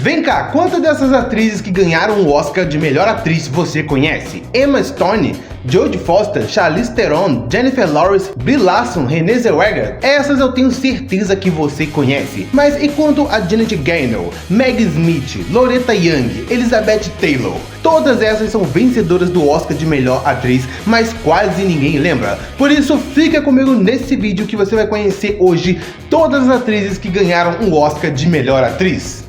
Vem cá, quantas dessas atrizes que ganharam o Oscar de melhor atriz você conhece? Emma Stone, Jodie Foster, Charlize Theron, Jennifer Lawrence, Brie Larson, Renée Zellweger? Essas eu tenho certeza que você conhece. Mas e quanto a Janet Gaynor, Maggie Smith, Loretta Young, Elizabeth Taylor? Todas essas são vencedoras do Oscar de melhor atriz, mas quase ninguém lembra. Por isso fica comigo nesse vídeo que você vai conhecer hoje todas as atrizes que ganharam o Oscar de melhor atriz.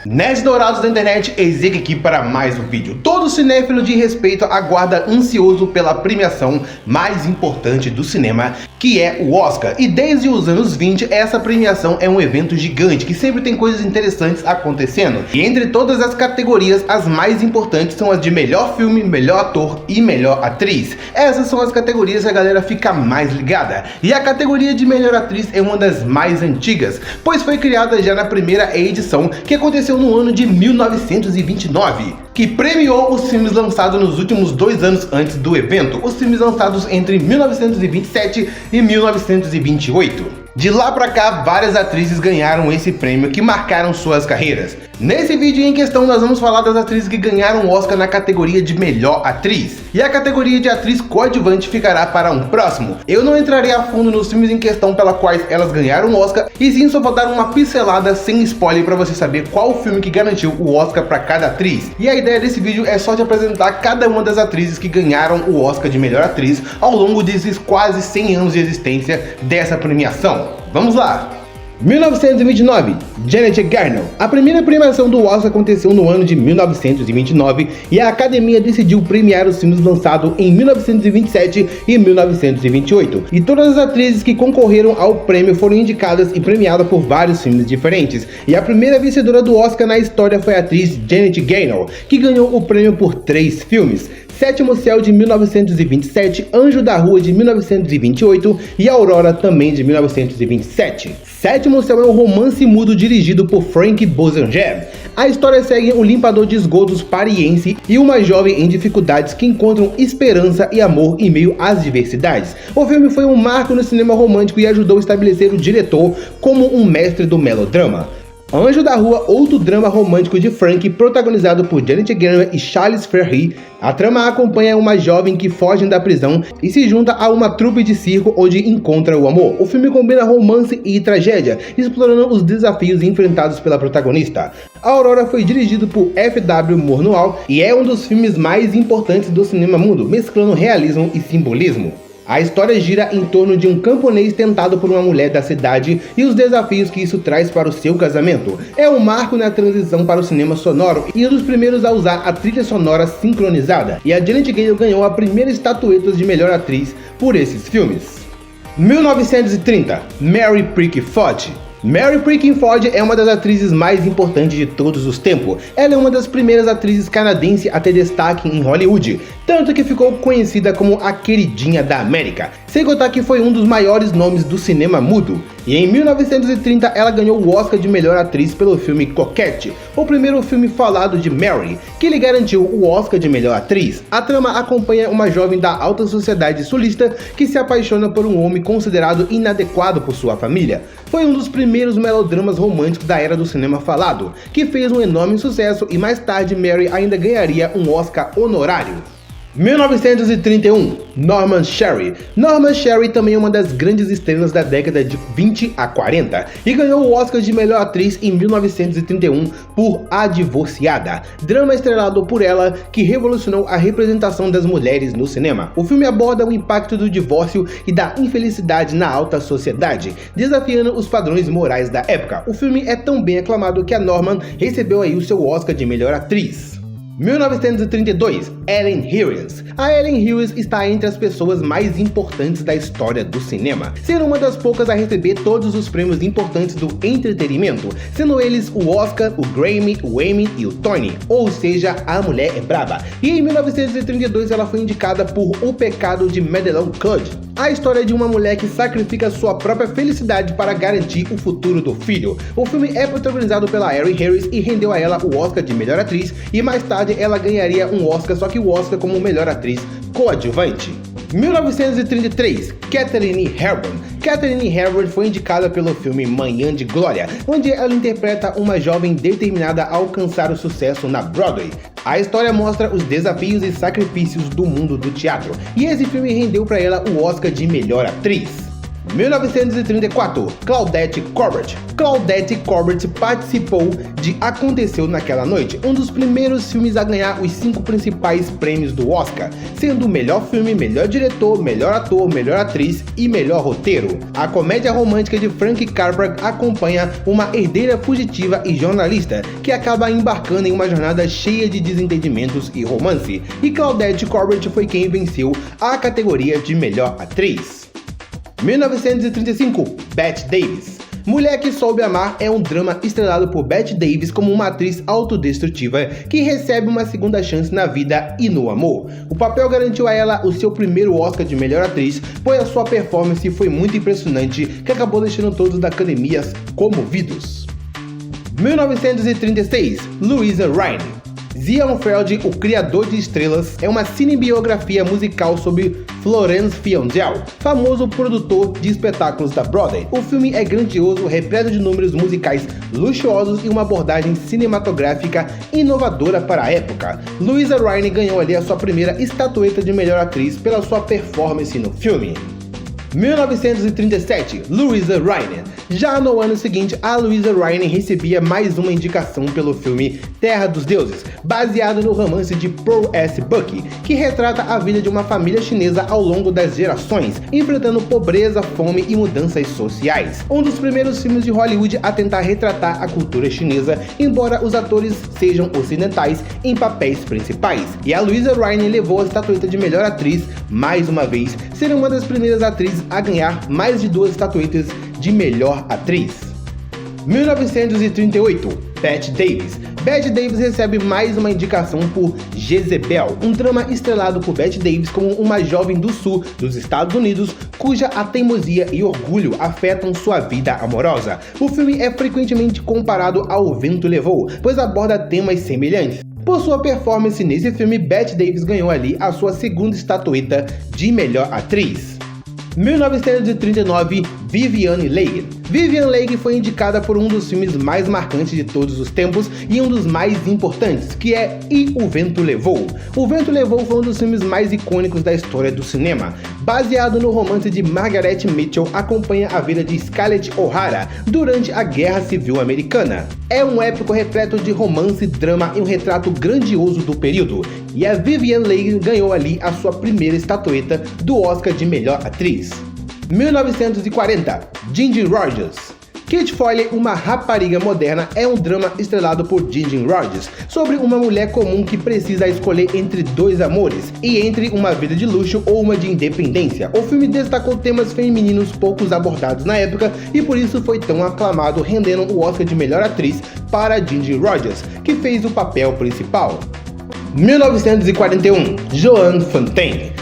Nerds dourados da internet, Ezequiel aqui para mais um vídeo. Todo cinéfilo de respeito aguarda ansioso pela premiação mais importante do cinema, que é o Oscar. E desde os anos 20, essa premiação é um evento gigante, que sempre tem coisas interessantes acontecendo. E entre todas as categorias, as mais importantes são as de melhor filme, melhor ator e melhor atriz. Essas são as categorias que a galera fica mais ligada. E a categoria de melhor atriz é uma das mais antigas, pois foi criada já na primeira edição, que aconteceu no ano de 1929, que premiou os filmes lançados nos últimos 2 anos antes do evento, os filmes lançados entre 1927 e 1928. De lá pra cá, várias atrizes ganharam esse prêmio que marcaram suas carreiras. Nesse vídeo em questão, nós vamos falar das atrizes que ganharam o Oscar na categoria de melhor atriz. E a categoria de atriz coadjuvante ficará para um próximo. Eu não entrarei a fundo nos filmes em questão pelas quais elas ganharam o Oscar, e sim só vou dar uma pincelada sem spoiler para você saber qual o filme que garantiu o Oscar para cada atriz. E a ideia desse vídeo é só te apresentar cada uma das atrizes que ganharam o Oscar de melhor atriz ao longo desses quase 100 anos de existência dessa premiação. Vamos lá! 1929, Janet Gaynor. A primeira premiação do Oscar aconteceu no ano de 1929 e a Academia decidiu premiar os filmes lançados em 1927 e 1928. E todas as atrizes que concorreram ao prêmio foram indicadas e premiadas por vários filmes diferentes. E a primeira vencedora do Oscar na história foi a atriz Janet Gaynor, que ganhou o prêmio por 3 filmes: Sétimo Céu de 1927, Anjo da Rua de 1928 e Aurora também de 1927. Sétimo Céu é um romance mudo dirigido por Frank Bozanger. A história segue um limpador de esgotos pariense e uma jovem em dificuldades que encontram esperança e amor em meio às diversidades. O filme foi um marco no cinema romântico e ajudou a estabelecer o diretor como um mestre do melodrama. Anjo da Rua, outro drama romântico de Frank, protagonizado por Janet Gaynor e Charles Ferry. A trama acompanha uma jovem que foge da prisão e se junta a uma trupe de circo onde encontra o amor. O filme combina romance e tragédia, explorando os desafios enfrentados pela protagonista. A Aurora foi dirigido por F.W. Murnau e é um dos filmes mais importantes do cinema mudo, mesclando realismo e simbolismo. A história gira em torno de um camponês tentado por uma mulher da cidade e os desafios que isso traz para o seu casamento. É um marco na transição para o cinema sonoro e um dos primeiros a usar a trilha sonora sincronizada. E a Janet Gaynor ganhou a primeira estatueta de melhor atriz por esses filmes. 1930, Mary Pickford. Mary Pickford é uma das atrizes mais importantes de todos os tempos. Ela é uma das primeiras atrizes canadenses a ter destaque em Hollywood, tanto que ficou conhecida como a queridinha da América, sem contar que foi um dos maiores nomes do cinema mudo. E em 1930 ela ganhou o Oscar de melhor atriz pelo filme Coquette, o primeiro filme falado de Mary, que lhe garantiu o Oscar de melhor atriz. A trama acompanha uma jovem da alta sociedade sulista que se apaixona por um homem considerado inadequado por sua família. Foi um dos primeiros melodramas românticos da era do cinema falado, que fez um enorme sucesso e mais tarde Mary ainda ganharia um Oscar honorário. 1931, Norma Shelley. Norma Shelley também é uma das grandes estrelas da década de 20 a 40 e ganhou o Oscar de melhor atriz em 1931 por A Divorciada, drama estrelado por ela que revolucionou a representação das mulheres no cinema. O filme aborda o impacto do divórcio e da infelicidade na alta sociedade, desafiando os padrões morais da época. O filme é tão bem aclamado que a Norma recebeu aí o seu Oscar de melhor atriz. 1932, Helen Hewins. A Helen Hewins está entre as pessoas mais importantes da história do cinema, sendo uma das poucas a receber todos os prêmios importantes do entretenimento, sendo eles o Oscar, o Grammy, o Emmy e o Tony, ou seja, a mulher é braba. E em 1932 ela foi indicada por O Pecado de Madeleine Code, a história de uma mulher que sacrifica sua própria felicidade para garantir o futuro do filho. O filme é protagonizado pela Erin Harris e rendeu a ela o Oscar de melhor atriz, e mais tarde ela ganharia um Oscar, só que o Oscar como melhor atriz coadjuvante. 1933, Katharine Hepburn. Katharine Hepburn foi indicada pelo filme Manhã de Glória, onde ela interpreta uma jovem determinada a alcançar o sucesso na Broadway. A história mostra os desafios e sacrifícios do mundo do teatro, e esse filme rendeu para ela o Oscar de melhor atriz. 1934, Claudette Colbert. Claudette Colbert participou de Aconteceu Naquela Noite, um dos primeiros filmes a ganhar os 5 principais prêmios do Oscar, sendo o melhor filme, melhor diretor, melhor ator, melhor atriz e melhor roteiro. A comédia romântica de Frank Capra acompanha uma herdeira fugitiva e jornalista que acaba embarcando em uma jornada cheia de desentendimentos e romance, e Claudette Colbert foi quem venceu a categoria de melhor atriz. 1935, Bette Davis. Mulher que Soube Amar é um drama estrelado por Bette Davis como uma atriz autodestrutiva que recebe uma segunda chance na vida e no amor. O papel garantiu a ela o seu primeiro Oscar de melhor atriz, pois a sua performance foi muito impressionante, que acabou deixando todos da academia comovidos. 1936, Louisa Rainey. Zion Feld, o Criador de Estrelas, é uma cinebiografia musical sobre Florence Fiondel, famoso produtor de espetáculos da Broadway. O filme é grandioso, repleto de números musicais luxuosos e uma abordagem cinematográfica inovadora para a época. Louisa Rainey ganhou ali a sua primeira estatueta de melhor atriz pela sua performance no filme. 1937, Louisa Rainey. Já no ano seguinte, a Louisa Rainey recebia mais uma indicação pelo filme Terra dos Deuses, baseado no romance de Pearl S. Buck, que retrata a vida de uma família chinesa ao longo das gerações, enfrentando pobreza, fome e mudanças sociais. Um dos primeiros filmes de Hollywood a tentar retratar a cultura chinesa, embora os atores sejam ocidentais em papéis principais. E a Louisa Rainey levou a estatueta de melhor atriz mais uma vez, sendo uma das primeiras atrizes a ganhar mais de 2 estatuetas de melhor atriz. 1938, Bette Davis. Bette Davis recebe mais uma indicação por Jezebel, um drama estrelado por Bette Davis como uma jovem do sul dos Estados Unidos cuja a teimosia e orgulho afetam sua vida amorosa. O filme é frequentemente comparado ao O Vento Levou, pois aborda temas semelhantes. Por sua performance nesse filme, Bette Davis ganhou ali a sua segunda estatueta de melhor atriz. 1939, Vivien Leigh. Vivien Leigh foi indicada por um dos filmes mais marcantes de todos os tempos e um dos mais importantes, que é E o Vento Levou. O Vento Levou foi um dos filmes mais icônicos da história do cinema. Baseado no romance de Margaret Mitchell, acompanha a vida de Scarlett O'Hara durante a Guerra Civil Americana. É um épico repleto de romance, drama e um retrato grandioso do período. E a Vivien Leigh ganhou ali a sua primeira estatueta do Oscar de melhor atriz. 1940, Ginger Rogers. Kate Foley, uma rapariga moderna, é um drama estrelado por Ginger Rogers, sobre uma mulher comum que precisa escolher entre 2 amores, e entre uma vida de luxo ou uma de independência. O filme destacou temas femininos poucos abordados na época e por isso foi tão aclamado, rendendo o Oscar de melhor atriz para Ginger Rogers, que fez o papel principal. 1941, Joan Fontaine.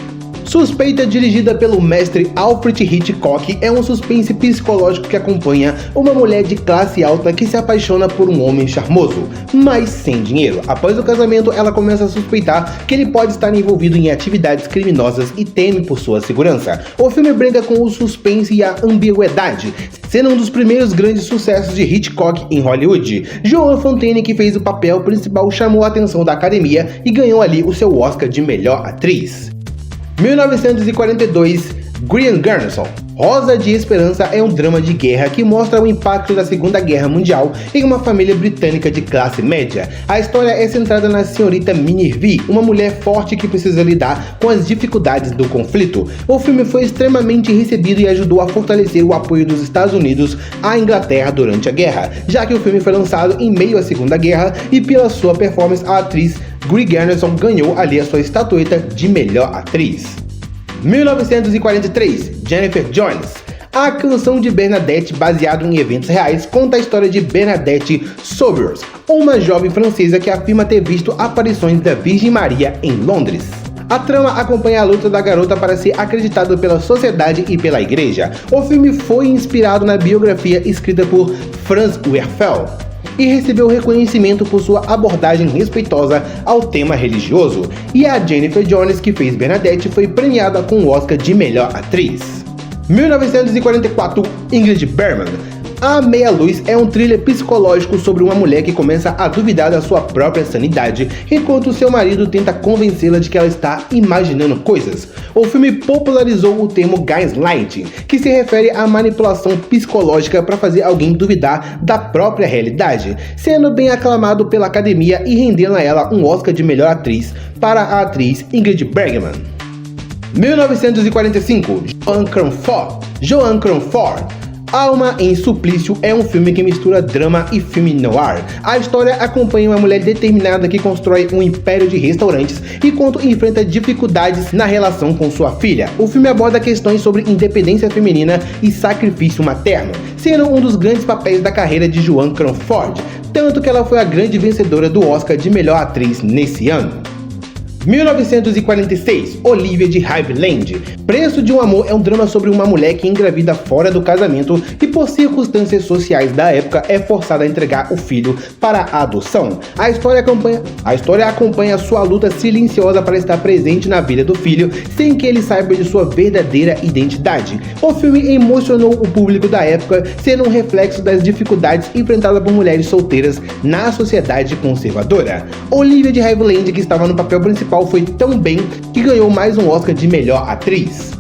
Suspeita, dirigida pelo mestre Alfred Hitchcock, é um suspense psicológico que acompanha uma mulher de classe alta que se apaixona por um homem charmoso, mas sem dinheiro. Após o casamento, ela começa a suspeitar que ele pode estar envolvido em atividades criminosas e teme por sua segurança. O filme brinca com o suspense e a ambiguidade, sendo um dos primeiros grandes sucessos de Hitchcock em Hollywood. Joan Fontaine, que fez o papel principal, chamou a atenção da academia e ganhou ali o seu Oscar de melhor atriz. 1942, Green Garrison. Rosa de Esperança é um drama de guerra que mostra o impacto da Segunda Guerra Mundial em uma família britânica de classe média. A história é centrada na senhorita Minervie, uma mulher forte que precisa lidar com as dificuldades do conflito. O filme foi extremamente recebido e ajudou a fortalecer o apoio dos Estados Unidos à Inglaterra durante a guerra, já que o filme foi lançado em meio à Segunda Guerra e pela sua performance a atriz Green Garrison ganhou ali a sua estatueta de melhor atriz. 1943, Jennifer Jones. A canção de Bernadette, baseado em eventos reais, conta a história de Bernadette Soubirous, uma jovem francesa que afirma ter visto aparições da Virgem Maria em Londres. A trama acompanha a luta da garota para ser acreditada pela sociedade e pela igreja. O filme foi inspirado na biografia escrita por Franz Werfel. e recebeu reconhecimento por sua abordagem respeitosa ao tema religioso. E a Jennifer Jones, que fez Bernadette, foi premiada com o Oscar de melhor atriz. 1944, Ingrid Bergman. A Meia Luz é um thriller psicológico sobre uma mulher que começa a duvidar da sua própria sanidade, enquanto seu marido tenta convencê-la de que ela está imaginando coisas. O filme popularizou o termo gaslighting, que se refere à manipulação psicológica para fazer alguém duvidar da própria realidade, sendo bem aclamado pela academia e rendendo a ela um Oscar de melhor atriz para a atriz Ingrid Bergman. 1945, Joan Crawford. Alma em Suplício é um filme que mistura drama e filme noir. A história acompanha uma mulher determinada que constrói um império de restaurantes enquanto enfrenta dificuldades na relação com sua filha. O filme aborda questões sobre independência feminina e sacrifício materno, sendo um dos grandes papéis da carreira de Joan Crawford, tanto que ela foi a grande vencedora do Oscar de melhor atriz nesse ano. 1946, Olivia de Havilland. Preço de um Amor é um drama sobre uma mulher que engravida fora do casamento e por circunstâncias sociais da época é forçada a entregar o filho para a adoção. A história acompanha sua luta silenciosa para estar presente na vida do filho sem que ele saiba de sua verdadeira identidade. O filme emocionou o público da época, sendo um reflexo das dificuldades enfrentadas por mulheres solteiras na sociedade conservadora. Olivia de Havilland, que estava no papel principal, foi tão bem que ganhou mais um Oscar de melhor atriz.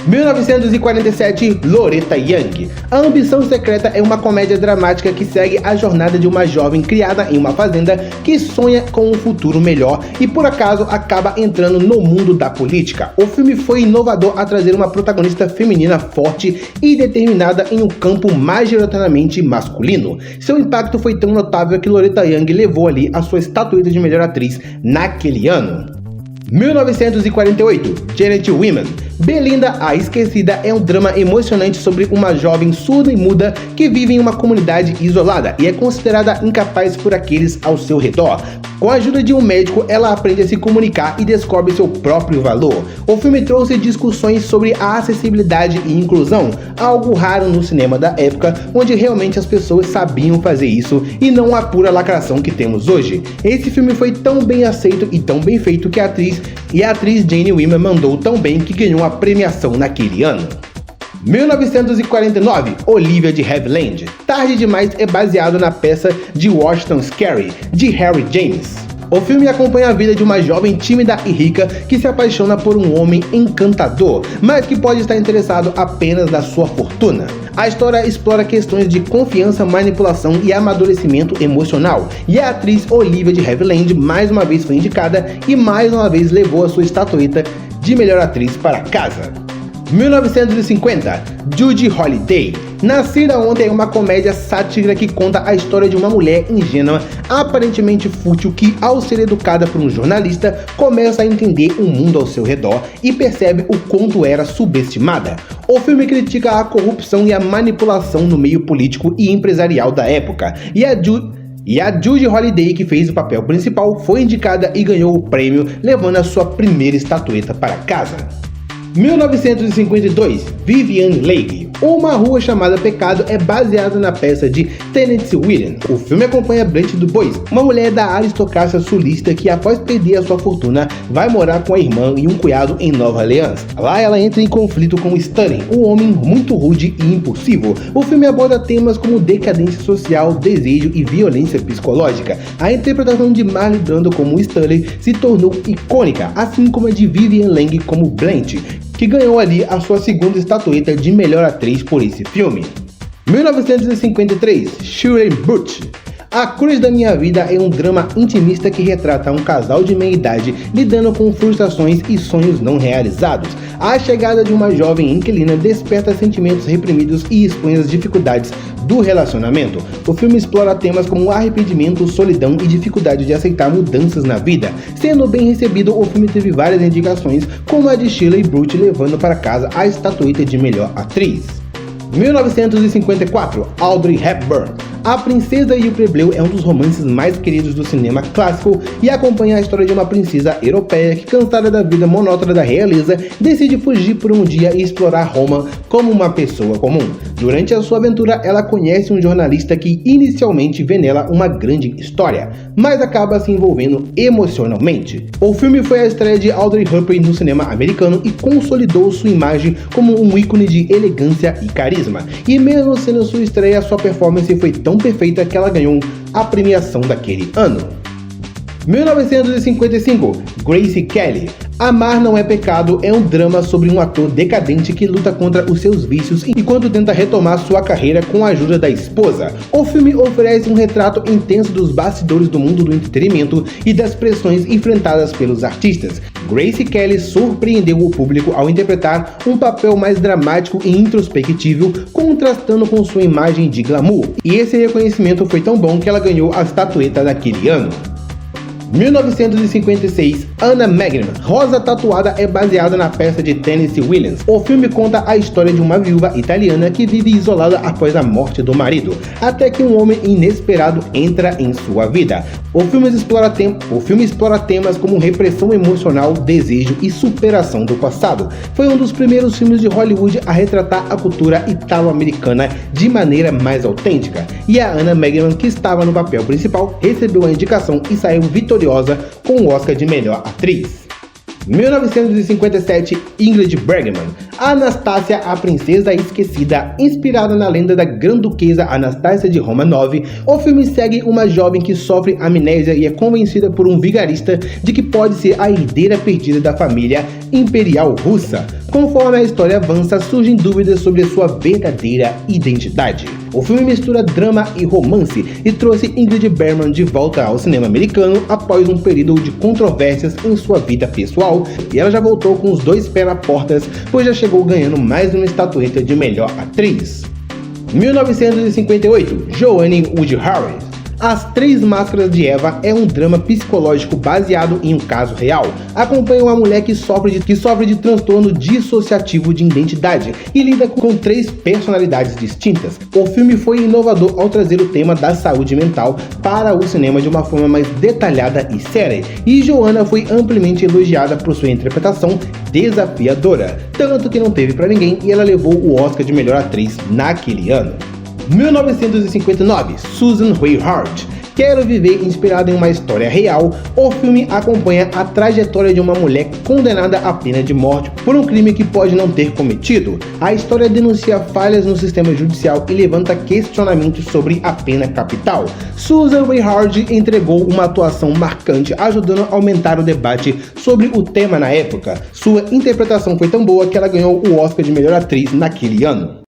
1947, Loretta Young. A Ambição Secreta é uma comédia dramática que segue a jornada de uma jovem criada em uma fazenda que sonha com um futuro melhor e por acaso acaba entrando no mundo da política. O filme foi inovador a trazer uma protagonista feminina forte e determinada em um campo majoritariamente masculino. Seu impacto foi tão notável que Loretta Young levou ali a sua estatueta de melhor atriz naquele ano. 1948, Janet Women. Belinda, a Esquecida é um drama emocionante sobre uma jovem surda e muda que vive em uma comunidade isolada e é considerada incapaz por aqueles ao seu redor. Com a ajuda de um médico, ela aprende a se comunicar e descobre seu próprio valor. O filme trouxe discussões sobre a acessibilidade e inclusão, algo raro no cinema da época, onde realmente as pessoas sabiam fazer isso e não a pura lacração que temos hoje. Esse filme foi tão bem aceito e tão bem feito que a atriz Jane Wyman mandou tão bem que ganhou a premiação naquele ano. 1949, Olivia de Havilland. Tarde Demais é baseado na peça de Washington Scarry, de Harry James. O filme acompanha a vida de uma jovem tímida e rica que se apaixona por um homem encantador, mas que pode estar interessado apenas na sua fortuna. A história explora questões de confiança, manipulação e amadurecimento emocional, e a atriz Olivia de Havilland mais uma vez foi indicada e mais uma vez levou a sua estatueta de melhor atriz para casa. 1950, Judy Holliday. Nascida Ontem é uma comédia sátira que conta a história de uma mulher ingênua, aparentemente fútil, que, ao ser educada por um jornalista, começa a entender o mundo ao seu redor e percebe o quanto era subestimada. O filme critica a corrupção e a manipulação no meio político e empresarial da época, e a Judy Holliday, que fez o papel principal, foi indicada e ganhou o prêmio, levando a sua primeira estatueta para casa. 1952, Vivian Leigh. Uma Rua Chamada Pecado é baseada na peça de Tennessee Williams. O filme acompanha Blanche DuBois, uma mulher da aristocracia sulista que, após perder a sua fortuna, vai morar com a irmã e um cunhado em Nova Orleans. Lá ela entra em conflito com Stanley, um homem muito rude e impulsivo. O filme aborda temas como decadência social, desejo e violência psicológica. A interpretação de Marlon Brando como Stanley se tornou icônica, assim como a de Vivian Leigh como Blanche, que ganhou ali a sua segunda estatueta de melhor atriz por esse filme. 1953, Shirley Butch. A Cruz da Minha Vida é um drama intimista que retrata um casal de meia-idade lidando com frustrações e sonhos não realizados. A chegada de uma jovem inquilina desperta sentimentos reprimidos e expõe as dificuldades do relacionamento. O filme explora temas como arrependimento, solidão e dificuldade de aceitar mudanças na vida. Sendo bem recebido, o filme teve várias indicações, como a de Shirley Butch, levando para casa a estatueta de melhor atriz. 1954, Audrey Hepburn. A Princesa e o Plebeu é um dos romances mais queridos do cinema clássico e acompanha a história de uma princesa europeia que, cansada da vida monótona da realeza, decide fugir por um dia e explorar Roma como uma pessoa comum. Durante a sua aventura, ela conhece um jornalista que inicialmente vê nela uma grande história, mas acaba se envolvendo emocionalmente. O filme foi a estreia de Audrey Hepburn no cinema americano e consolidou sua imagem como um ícone de elegância e carisma. E mesmo sendo sua estreia, sua performance foi tão perfeita que ela ganhou a premiação daquele ano. 1955, Grace Kelly. Amar Não é Pecado é um drama sobre um ator decadente que luta contra os seus vícios enquanto tenta retomar sua carreira com a ajuda da esposa. O filme oferece um retrato intenso dos bastidores do mundo do entretenimento e das pressões enfrentadas pelos artistas. Grace Kelly surpreendeu o público ao interpretar um papel mais dramático e introspectivo, contrastando com sua imagem de glamour. E esse reconhecimento foi tão bom que ela ganhou a estatueta daquele ano. 1956, Anna Magnum. Rosa Tatuada é baseada na peça de Tennessee Williams. O filme conta a história de uma viúva italiana que vive isolada após a morte do marido, até que um homem inesperado entra em sua vida. O filme explora temas como repressão emocional, desejo e superação do passado. Foi um dos primeiros filmes de Hollywood a retratar a cultura italo-americana de maneira mais autêntica. E a Anna Magnum, que estava no papel principal, recebeu a indicação e saiu vitoriosa com o Oscar de melhor atriz. 1957, Ingrid Bergman. Anastácia, a Princesa Esquecida. Inspirada na lenda da Grã-Duquesa Anastácia de Romanov, o filme segue uma jovem que sofre amnésia e é convencida por um vigarista de que pode ser a herdeira perdida da família imperial russa. Conforme a história avança, surgem dúvidas sobre a sua verdadeira identidade. O filme mistura drama e romance e trouxe Ingrid Bergman de volta ao cinema americano após um período de controvérsias em sua vida pessoal, e ela já voltou com os dois pés na porta, pois já chegou ganhando mais uma estatueta de melhor atriz. 1958, Joanne Wood Harris. As Três Máscaras de Eva é um drama psicológico baseado em um caso real. Acompanha uma mulher que sofre de transtorno dissociativo de identidade e lida com 3 personalidades distintas. O filme foi inovador ao trazer o tema da saúde mental para o cinema de uma forma mais detalhada e séria, e Joanna foi amplamente elogiada por sua interpretação desafiadora, tanto que não teve pra ninguém e ela levou o Oscar de melhor atriz naquele ano. 1959, Susan Ray Hart. Quero Viver, inspirado em uma história real, o filme acompanha a trajetória de uma mulher condenada à pena de morte por um crime que pode não ter cometido. A história denuncia falhas no sistema judicial e levanta questionamentos sobre a pena capital. Susan Ray Hart entregou uma atuação marcante, ajudando a aumentar o debate sobre o tema na época. Sua interpretação foi tão boa que ela ganhou o Oscar de melhor atriz naquele ano.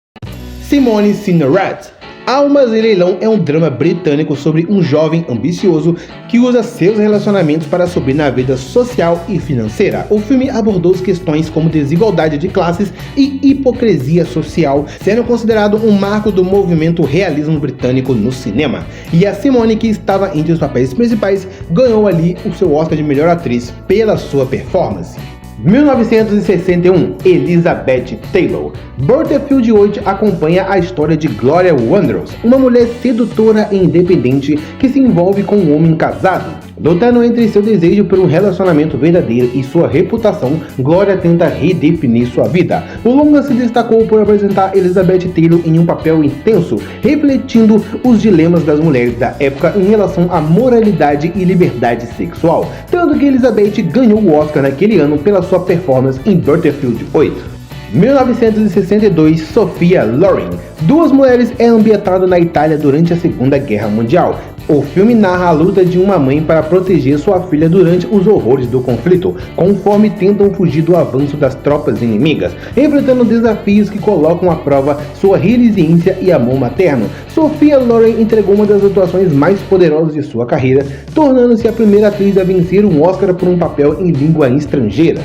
Simone Signoret. Almas em Leilão é um drama britânico sobre um jovem ambicioso que usa seus relacionamentos para subir na vida social e financeira. O filme abordou questões como desigualdade de classes e hipocrisia social, sendo considerado um marco do movimento realismo britânico no cinema. E a Simone, que estava entre os papéis principais, ganhou ali o seu Oscar de melhor atriz pela sua performance. 1961, Elizabeth Taylor. Battlefield 8 acompanha a história de Gloria Wonders, uma mulher sedutora e independente que se envolve com um homem casado. Lutando entre seu desejo por um relacionamento verdadeiro e sua reputação, Gloria tenta redefinir sua vida. O longa se destacou por apresentar Elizabeth Taylor em um papel intenso, refletindo os dilemas das mulheres da época em relação à moralidade e liberdade sexual, tanto que Elizabeth ganhou o Oscar naquele ano pela sua performance em Battlefield 8. 1962, Sophia Loren. Duas mulheres é ambientado na Itália durante a Segunda Guerra Mundial. O filme narra a luta de uma mãe para proteger sua filha durante os horrores do conflito, conforme tentam fugir do avanço das tropas inimigas, enfrentando desafios que colocam à prova sua resiliência e amor materno. Sophia Loren entregou uma das atuações mais poderosas de sua carreira, tornando-se a primeira atriz a vencer um Oscar por um papel em língua estrangeira.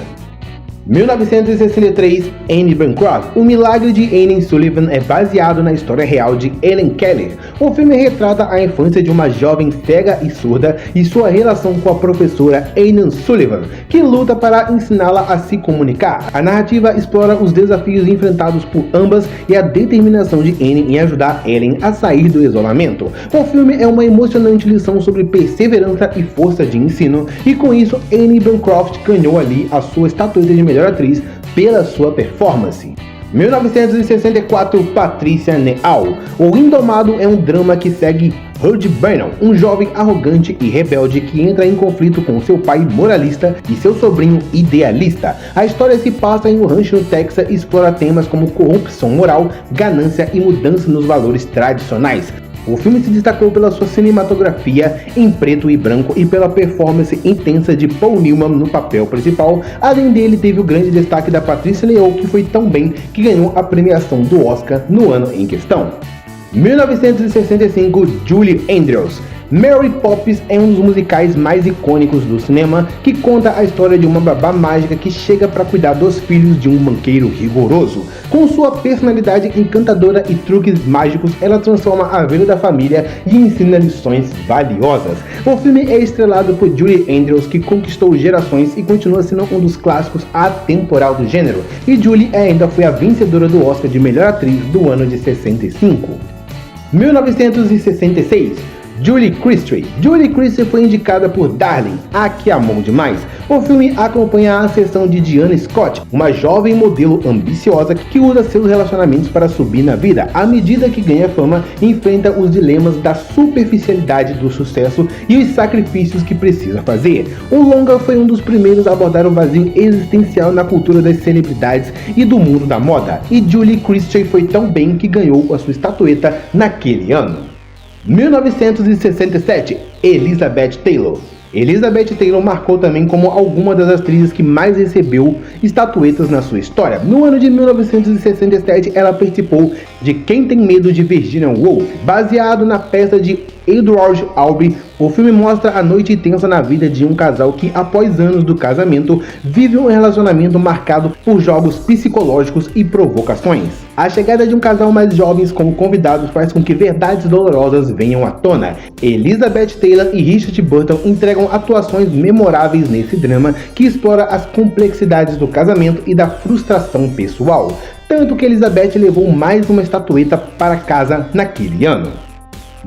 1963, Anne Bancroft. O Milagre de Anne Sullivan é baseado na história real de Ellen Keller. O filme retrata a infância de uma jovem cega e surda e sua relação com a professora Anne Sullivan, que luta para ensiná-la a se comunicar. A narrativa explora os desafios enfrentados por ambas e a determinação de Anne em ajudar Ellen a sair do isolamento. O filme é uma emocionante lição sobre perseverança e força de ensino, e com isso Anne Bancroft ganhou ali a sua estatueta de melhor atriz pela sua performance. 1964, Patricia Neal. O Indomado é um drama que segue Hugh Burnham, um jovem arrogante e rebelde que entra em conflito com seu pai moralista e seu sobrinho idealista. A história se passa em um rancho no Texas e explora temas como corrupção moral, ganância e mudança nos valores tradicionais. O filme se destacou pela sua cinematografia em preto e branco e pela performance intensa de Paul Newman no papel principal. Além dele, teve o grande destaque da Patricia Neal, que foi tão bem que ganhou a premiação do Oscar no ano em questão. 1965, Julie Andrews. Mary Poppins é um dos musicais mais icônicos do cinema, que conta a história de uma babá mágica que chega para cuidar dos filhos de um banqueiro rigoroso. Com sua personalidade encantadora e truques mágicos, ela transforma a vida da família e ensina lições valiosas. O filme é estrelado por Julie Andrews, que conquistou gerações e continua sendo um dos clássicos atemporal do gênero, e Julie ainda foi a vencedora do Oscar de melhor atriz do ano de 65. 1966, Julie Christie. Julie Christie foi indicada por Darling, a que amou demais. O filme acompanha a ascensão de Diana Scott, uma jovem modelo ambiciosa que usa seus relacionamentos para subir na vida. À medida que ganha fama, enfrenta os dilemas da superficialidade do sucesso e os sacrifícios que precisa fazer. O longa foi um dos primeiros a abordar o vazio existencial na cultura das celebridades e do mundo da moda, e Julie Christie foi tão bem que ganhou a sua estatueta naquele ano. 1967, Elizabeth Taylor. Elizabeth Taylor marcou também como alguma das atrizes que mais recebeu estatuetas na sua história. No ano de 1967, ela participou de Quem Tem Medo de Virginia Woolf, baseado na peça de Edward Albee. O filme mostra a noite tensa na vida de um casal que, após anos do casamento, vive um relacionamento marcado por jogos psicológicos e provocações. A chegada de um casal mais jovens como convidados faz com que verdades dolorosas venham à tona. Elizabeth Taylor e Richard Burton entregam atuações memoráveis nesse drama que explora as complexidades do casamento e da frustração pessoal, tanto que Elizabeth levou mais uma estatueta para casa naquele ano.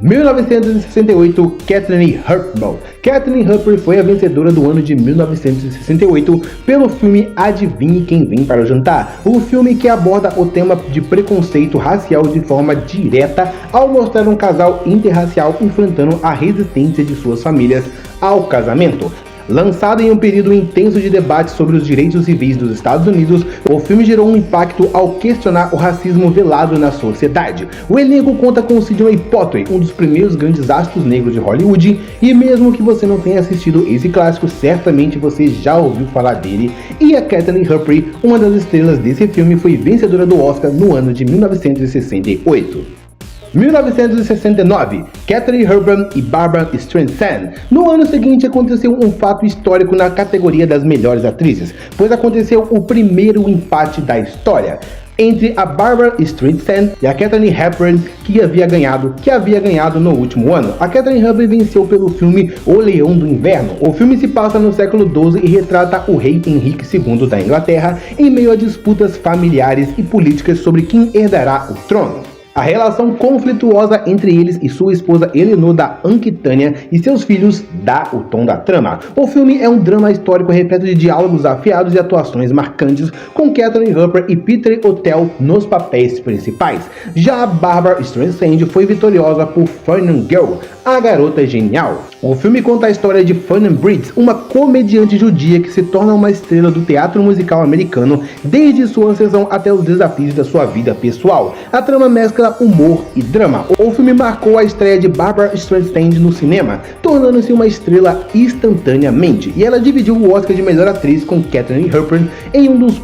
1968, Katharine Hepburn. Katharine Hepburn foi a vencedora do ano de 1968 pelo filme Adivinhe Quem Vem para o Jantar, o filme que aborda o tema de preconceito racial de forma direta ao mostrar um casal interracial enfrentando a resistência de suas famílias ao casamento. Lançado em um período intenso de debate sobre os direitos civis dos Estados Unidos, o filme gerou um impacto ao questionar o racismo velado na sociedade. O elenco conta com Sidney Poitier, um dos primeiros grandes astros negros de Hollywood, e mesmo que você não tenha assistido esse clássico, certamente você já ouviu falar dele. E a Katharine Hepburn, uma das estrelas desse filme, foi vencedora do Oscar no ano de 1968. 1969, Katharine Hepburn e Barbara Streisand. No ano seguinte aconteceu um fato histórico na categoria das melhores atrizes, pois aconteceu o primeiro empate da história entre a Barbara Streisand e a Katharine Hepburn, que havia ganhado no último ano. A Katharine Hepburn venceu pelo filme O Leão do Inverno. O filme se passa no século XII e retrata o rei Henrique II da Inglaterra em meio a disputas familiares e políticas sobre quem herdará o trono. A relação conflituosa entre eles e sua esposa Eleanor da Aquitânia e seus filhos dá o tom da trama. O filme é um drama histórico repleto de diálogos afiados e atuações marcantes, com Katharine Hepburn e Peter O'Toole nos papéis principais. Já a Barbara Streisand foi vitoriosa por Fun Girl, a garota genial. O filme conta a história de Fun Bridge, uma comediante judia que se torna uma estrela do teatro musical americano desde sua ascensão até os desafios da sua vida pessoal. A trama mescla humor e drama. O filme marcou a estreia de Barbara Streisand no cinema, tornando-se uma estrela instantaneamente, e ela dividiu o Oscar de melhor atriz com Katharine Hepburn em um dos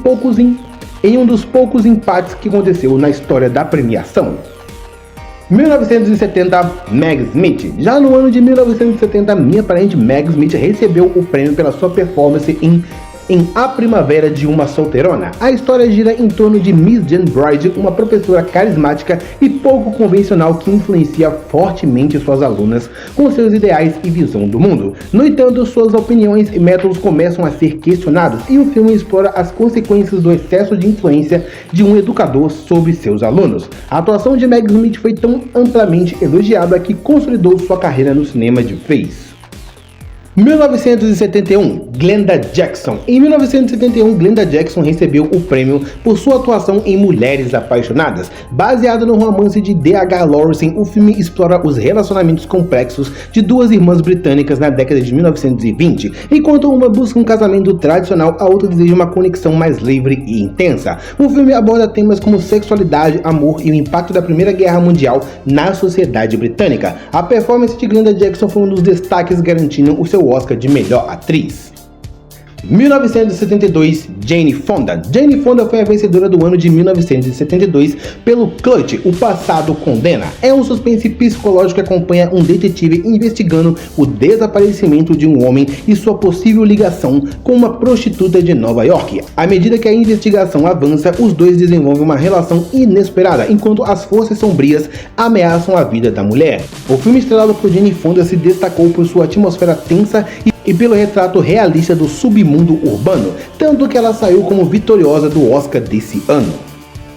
poucos empates que aconteceu na história da premiação. 1970, Meg Smith. Já no ano de 1970, minha parente Meg Smith recebeu o prêmio pela sua performance em A Primavera de uma Solteirona. A história gira em torno de Miss Jane Bride, uma professora carismática e pouco convencional que influencia fortemente suas alunas com seus ideais e visão do mundo. No entanto, suas opiniões e métodos começam a ser questionados, e o filme explora as consequências do excesso de influência de um educador sobre seus alunos. A atuação de Meg Smith foi tão amplamente elogiada que consolidou sua carreira no cinema de vez. 1971, Glenda Jackson. Em 1971, Glenda Jackson recebeu o prêmio por sua atuação em Mulheres Apaixonadas. Baseado no romance de D.H. Lawrence, o filme explora os relacionamentos complexos de duas irmãs britânicas na década de 1920. Enquanto uma busca um casamento tradicional, a outra deseja uma conexão mais livre e intensa. O filme aborda temas como sexualidade, amor e o impacto da Primeira Guerra Mundial na sociedade britânica. A performance de Glenda Jackson foi um dos destaques, garantindo o seu Oscar de melhor atriz. 1972, Jane Fonda. Jane Fonda foi a vencedora do ano de 1972 pelo Clutch, O Passado Condena. É um suspense psicológico que acompanha um detetive investigando o desaparecimento de um homem e sua possível ligação com uma prostituta de Nova York. À medida que a investigação avança, os dois desenvolvem uma relação inesperada, enquanto as forças sombrias ameaçam a vida da mulher. O filme estrelado por Jane Fonda se destacou por sua atmosfera tensa e pelo retrato realista do submundo urbano, tanto que ela saiu como vitoriosa do Oscar desse ano.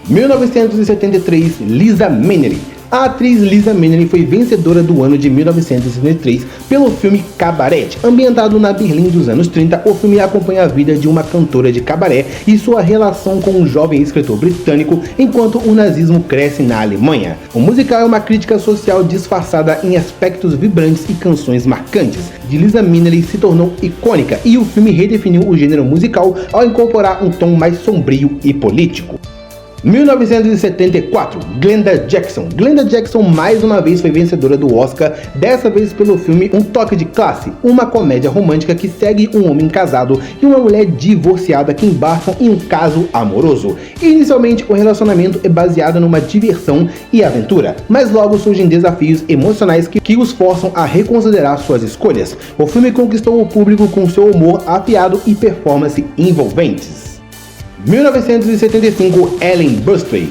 1973, Liza Minnelli. A atriz Liza Minnelli foi vencedora do ano de 1973 pelo filme Cabaret. Ambientado na Berlim dos anos 30, o filme acompanha a vida de uma cantora de cabaré e sua relação com um jovem escritor britânico enquanto o nazismo cresce na Alemanha. O musical é uma crítica social disfarçada em aspectos vibrantes e canções marcantes. De Liza Minnelli se tornou icônica e o filme redefiniu o gênero musical ao incorporar um tom mais sombrio e político. 1974, Glenda Jackson. Glenda Jackson mais uma vez foi vencedora do Oscar, dessa vez pelo filme Um Toque de Classe, uma comédia romântica que segue um homem casado e uma mulher divorciada que embarcam em um caso amoroso. Inicialmente, o relacionamento é baseado numa diversão e aventura, mas logo surgem desafios emocionais que os forçam a reconsiderar suas escolhas. O filme conquistou o público com seu humor afiado e performance envolventes. 1975, Ellen Burstyn.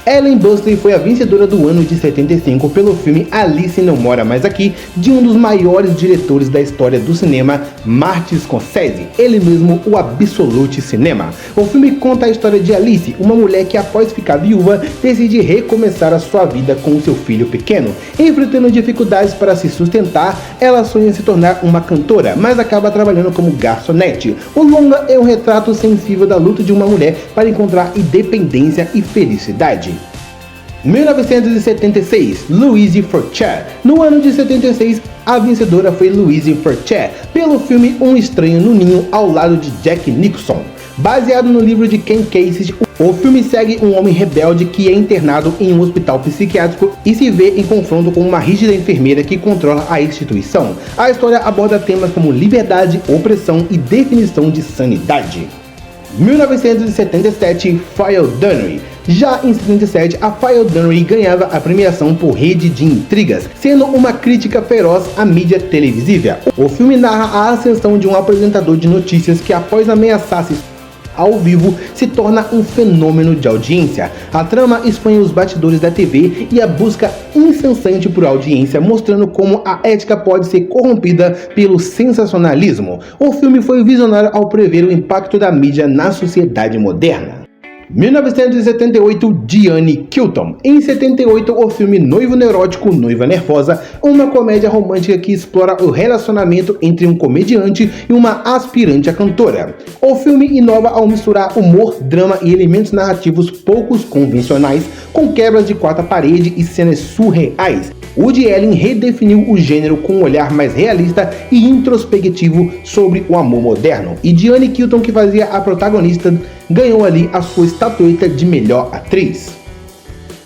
Ellen Burstyn foi a vencedora do ano de 75 pelo filme Alice Não Mora Mais Aqui, de um dos maiores diretores da história do cinema, Martin Scorsese, ele mesmo o Absolute Cinema. O filme conta a história de Alice, uma mulher que após ficar viúva, decide recomeçar a sua vida com seu filho pequeno. Enfrentando dificuldades para se sustentar, ela sonha se tornar uma cantora, mas acaba trabalhando como garçonete. O longa é um retrato sensível da luta de uma mulher para encontrar independência e felicidade. 1976, Louise Fortier. No ano de 76, a vencedora foi Louise Fortier pelo filme Um Estranho no Ninho ao lado de Jack Nicholson. Baseado no livro de Ken Kesey, o filme segue um homem rebelde que é internado em um hospital psiquiátrico e se vê em confronto com uma rígida enfermeira que controla a instituição. A história aborda temas como liberdade, opressão e definição de sanidade. 1977, File Dunnery. Já em 77, a File Dunnery ganhava a premiação por Rede de Intrigas, sendo uma crítica feroz à mídia televisiva. O filme narra a ascensão de um apresentador de notícias que, após ameaçar-se ao vivo, se torna um fenômeno de audiência. A trama expõe os bastidores da TV e a busca incessante por audiência, mostrando como a ética pode ser corrompida pelo sensacionalismo. O filme foi visionário ao prever o impacto da mídia na sociedade moderna. 1978, Diane Keaton. Em 78, o filme Noivo Neurótico, Noiva Nervosa, uma comédia romântica que explora o relacionamento entre um comediante e uma aspirante a cantora. O filme inova ao misturar humor, drama e elementos narrativos poucos convencionais, com quebras de quarta parede e cenas surreais. Woody Allen redefiniu o gênero com um olhar mais realista e introspectivo sobre o amor moderno, e Diane Keaton, que fazia a protagonista, ganhou ali a sua estatueta de melhor atriz.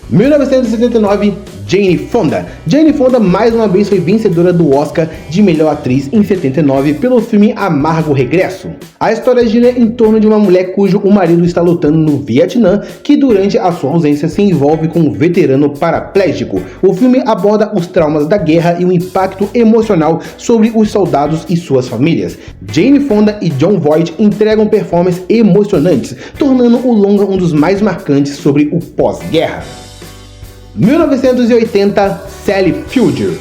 1979, Jane Fonda. Jane Fonda mais uma vez foi vencedora do Oscar de melhor atriz em 79 pelo filme Amargo Regresso. A história gira em torno de uma mulher cujo o marido está lutando no Vietnã, que durante a sua ausência se envolve com um veterano paraplégico. O filme aborda os traumas da guerra e o impacto emocional sobre os soldados e suas famílias. Jane Fonda e Jon Voight entregam performances emocionantes, tornando o longa um dos mais marcantes sobre o pós-guerra. 1980, Sally Field.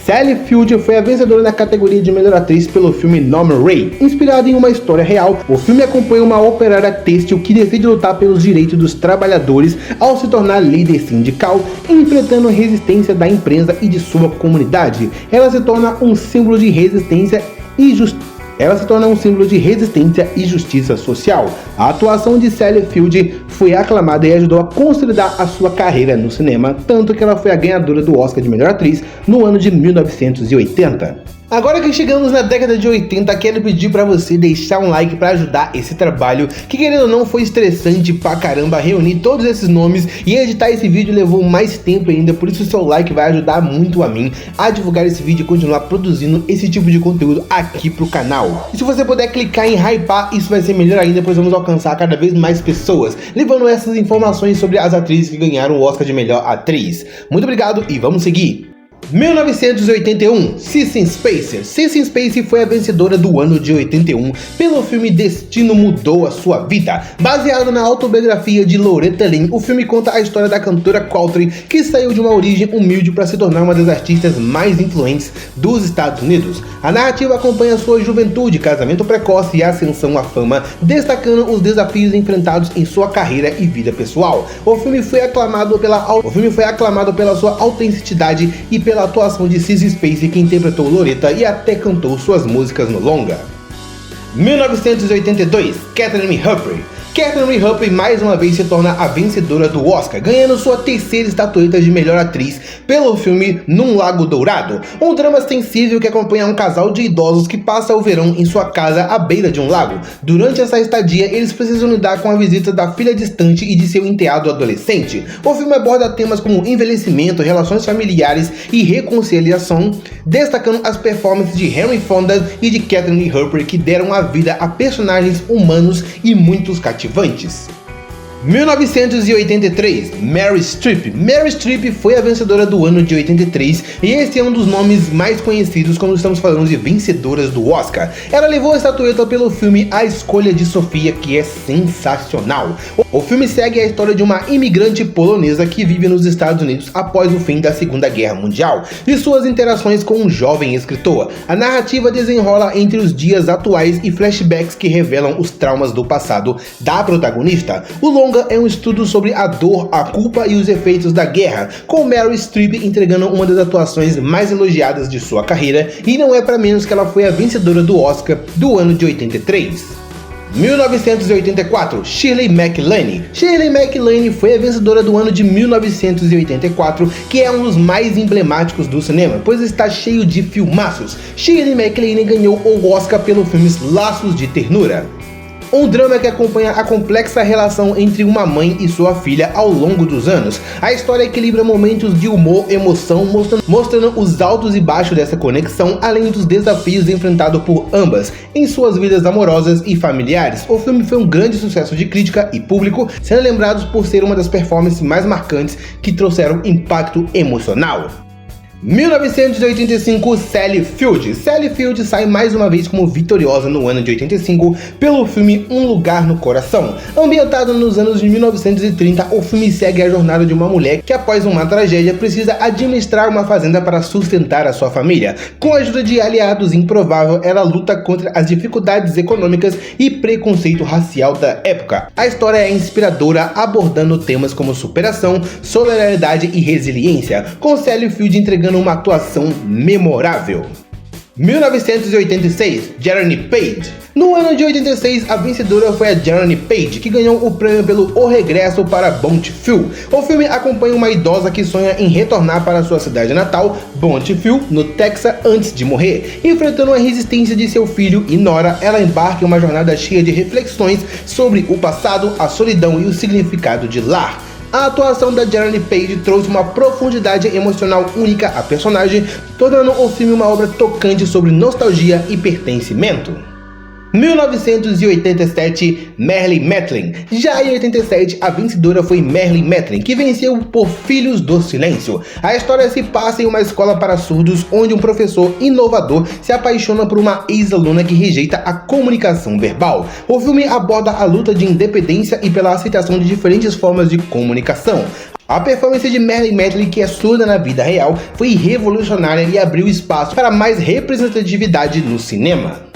Sally Field foi a vencedora na categoria de melhor atriz pelo filme Norma Rae. Inspirado em uma história real, o filme acompanha uma operária têxtil que decide lutar pelos direitos dos trabalhadores ao se tornar líder sindical, enfrentando a resistência da empresa e de sua comunidade. Ela se torna um símbolo de resistência e justiça. Ela se torna um símbolo de resistência e justiça social. A atuação de Sally Field foi aclamada e ajudou a consolidar a sua carreira no cinema, tanto que ela foi a ganhadora do Oscar de Melhor Atriz no ano de 1980. Agora que chegamos na década de 80, quero pedir pra você deixar um like pra ajudar esse trabalho, que querendo ou não foi estressante pra caramba reunir todos esses nomes, e editar esse vídeo levou mais tempo ainda, por isso o seu like vai ajudar muito a mim a divulgar esse vídeo e continuar produzindo esse tipo de conteúdo aqui pro canal. E se você puder clicar em hypar, isso vai ser melhor ainda, pois vamos alcançar cada vez mais pessoas, levando essas informações sobre as atrizes que ganharam o Oscar de Melhor Atriz. Muito obrigado e vamos seguir! 1981, Sissy Spacek. Sissy Spacek foi a vencedora do ano de 81 pelo filme Destino Mudou a Sua Vida. Baseado na autobiografia de Loretta Lynn, o filme conta a história da cantora country que saiu de uma origem humilde para se tornar uma das artistas mais influentes dos Estados Unidos. A narrativa acompanha sua juventude, casamento precoce e ascensão à fama, destacando os desafios enfrentados em sua carreira e vida pessoal. O filme foi aclamado pela sua autenticidade e pela atuação de Sissy Spacek, que interpretou Loretta e até cantou suas músicas no longa. 1982, Katharine Hepburn. Katharine Hepburn mais uma vez se torna a vencedora do Oscar, ganhando sua terceira estatueta de melhor atriz pelo filme Num Lago Dourado, um drama sensível que acompanha um casal de idosos que passa o verão em sua casa à beira de um lago. Durante essa estadia, eles precisam lidar com a visita da filha distante e de seu enteado adolescente. O filme aborda temas como envelhecimento, relações familiares e reconciliação, destacando as performances de Henry Fonda e de Katharine Hepburn, que deram a vida a personagens humanos e muitos cativantes. 1983, Meryl Streep. Meryl Streep foi a vencedora do ano de 83 e esse é um dos nomes mais conhecidos quando estamos falando de vencedoras do Oscar. Ela levou a estatueta pelo filme A Escolha de Sofia, que é sensacional. O filme segue a história de uma imigrante polonesa que vive nos Estados Unidos após o fim da Segunda Guerra Mundial e suas interações com um jovem escritor. A narrativa desenrola entre os dias atuais e flashbacks que revelam os traumas do passado da protagonista. O longa é um estudo sobre a dor, a culpa e os efeitos da guerra, com Meryl Streep entregando uma das atuações mais elogiadas de sua carreira, e não é para menos que ela foi a vencedora do Oscar do ano de 83. 1984, Shirley MacLaine. Shirley MacLaine foi a vencedora do ano de 1984, que é um dos mais emblemáticos do cinema, pois está cheio de filmaços. Shirley MacLaine ganhou o Oscar pelo filme Laços de Ternura, um drama que acompanha a complexa relação entre uma mãe e sua filha ao longo dos anos. A história equilibra momentos de humor e emoção, mostrando os altos e baixos dessa conexão, além dos desafios enfrentados por ambas em suas vidas amorosas e familiares. O filme foi um grande sucesso de crítica e público, sendo lembrados por ser uma das performances mais marcantes que trouxeram impacto emocional. 1985, Sally Field. Sally Field sai mais uma vez como vitoriosa no ano de 85 pelo filme Um Lugar no Coração. Ambientado nos anos de 1930, o filme segue a jornada de uma mulher que, após uma tragédia, precisa administrar uma fazenda para sustentar a sua família. Com a ajuda de aliados improvável, ela luta contra as dificuldades econômicas e preconceito racial da época. A história é inspiradora, abordando temas como superação, solidariedade e resiliência, com Sally Field entregando uma atuação memorável. 1986, Jeremy Page. No ano de 86, a vencedora foi a Jeremy Page, que ganhou o prêmio pelo O Regresso para Bountiful. O filme acompanha uma idosa que sonha em retornar para sua cidade natal, Bountiful, no Texas, antes de morrer. Enfrentando a resistência de seu filho e nora, ela embarca em uma jornada cheia de reflexões sobre o passado, a solidão e o significado de lar. A atuação da Jeremy Page trouxe uma profundidade emocional única à personagem, tornando o filme uma obra tocante sobre nostalgia e pertencimento. 1987, Marilyn Matlin. Já em 87, a vencedora foi Marilyn Matlin, que venceu por Filhos do Silêncio. A história se passa em uma escola para surdos, onde um professor inovador se apaixona por uma ex-aluna que rejeita a comunicação verbal. O filme aborda a luta de independência e pela aceitação de diferentes formas de comunicação. A performance de Marilyn Matlin, que é surda na vida real, foi revolucionária e abriu espaço para mais representatividade no cinema.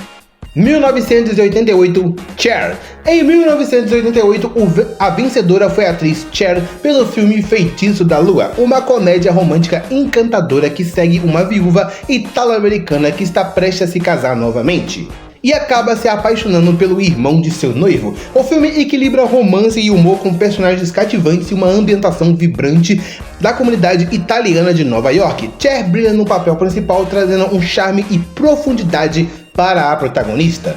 1988, Cher. Em 1988, a vencedora foi a atriz Cher pelo filme Feitiço da Lua, uma comédia romântica encantadora que segue uma viúva italo-americana que está prestes a se casar novamente e acaba se apaixonando pelo irmão de seu noivo. O filme equilibra romance e humor com personagens cativantes e uma ambientação vibrante da comunidade italiana de Nova York. Cher brilha no papel principal, trazendo um charme e profundidade para a protagonista.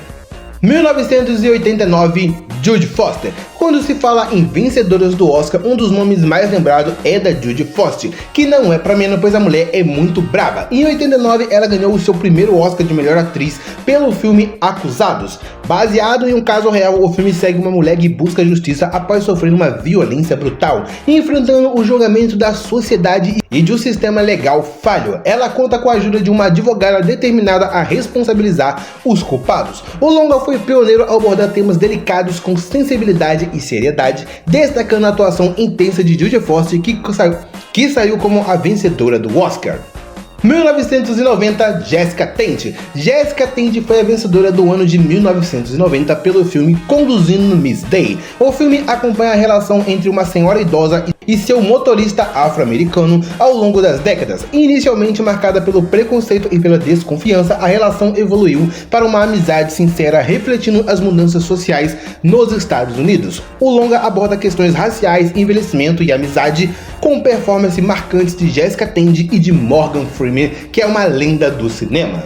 1989, Judy Foster. Quando se fala em vencedoras do Oscar, um dos nomes mais lembrados é da Judy Foster, que não é pra menos, pois a mulher é muito braba. Em 89, ela ganhou o seu primeiro Oscar de melhor atriz pelo filme Acusados. Baseado em um caso real, o filme segue uma mulher que busca justiça após sofrer uma violência brutal, enfrentando o julgamento da sociedade e de um sistema legal falho. Ela conta com a ajuda de uma advogada determinada a responsabilizar os culpados. O longa foi pioneiro ao abordar temas delicados com sensibilidade e seriedade, destacando a atuação intensa de Judy Foster, que saiu como a vencedora do Oscar. 1990, Jessica Tandy. Jessica Tandy foi a vencedora do ano de 1990 pelo filme Conduzindo Miss Day. O filme acompanha a relação entre uma senhora idosa e seu motorista afro-americano ao longo das décadas. Inicialmente marcada pelo preconceito e pela desconfiança, a relação evoluiu para uma amizade sincera, refletindo as mudanças sociais nos Estados Unidos. O longa aborda questões raciais, envelhecimento e amizade, com performances marcantes de Jessica Tandy e de Morgan Freeman, que é uma lenda do cinema.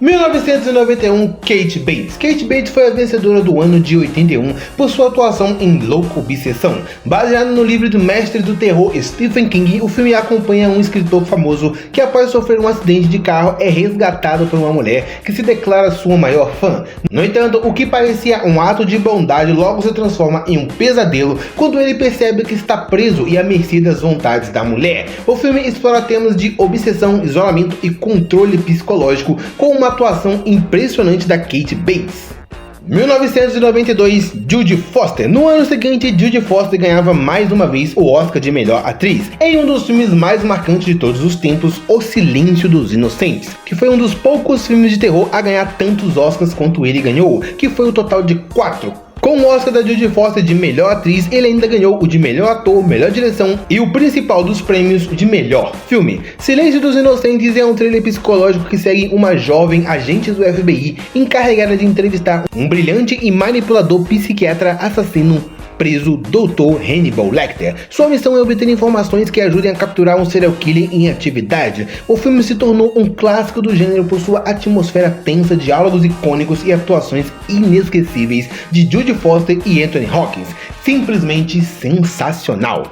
1991, Kate Bates. Kate Bates foi a vencedora do ano de 81 por sua atuação em Louca Obsessão. Baseado no livro do mestre do terror Stephen King, o filme acompanha um escritor famoso que, após sofrer um acidente de carro, é resgatado por uma mulher que se declara sua maior fã. No entanto, o que parecia um ato de bondade logo se transforma em um pesadelo quando ele percebe que está preso e à mercê das vontades da mulher. O filme explora temas de obsessão, isolamento e controle psicológico, com uma atuação impressionante da Kate Bates. 1992, Judy Foster. No ano seguinte, Judy Foster ganhava mais uma vez o Oscar de melhor atriz em um dos filmes mais marcantes de todos os tempos, O Silêncio dos Inocentes, que foi um dos poucos filmes de terror a ganhar tantos Oscars quanto ele ganhou, que foi o total de 4. Com o Oscar da Judy Foster de melhor atriz, ele ainda ganhou o de melhor ator, melhor direção e o principal dos prêmios de melhor filme. Silêncio dos Inocentes é um thriller psicológico que segue uma jovem agente do FBI encarregada de entrevistar um brilhante e manipulador psiquiatra assassino preso, Dr. Hannibal Lecter. Sua missão é obter informações que ajudem a capturar um serial killer em atividade. O filme se tornou um clássico do gênero por sua atmosfera tensa, diálogos icônicos e atuações inesquecíveis de Judy Foster e Anthony Hopkins. Simplesmente sensacional.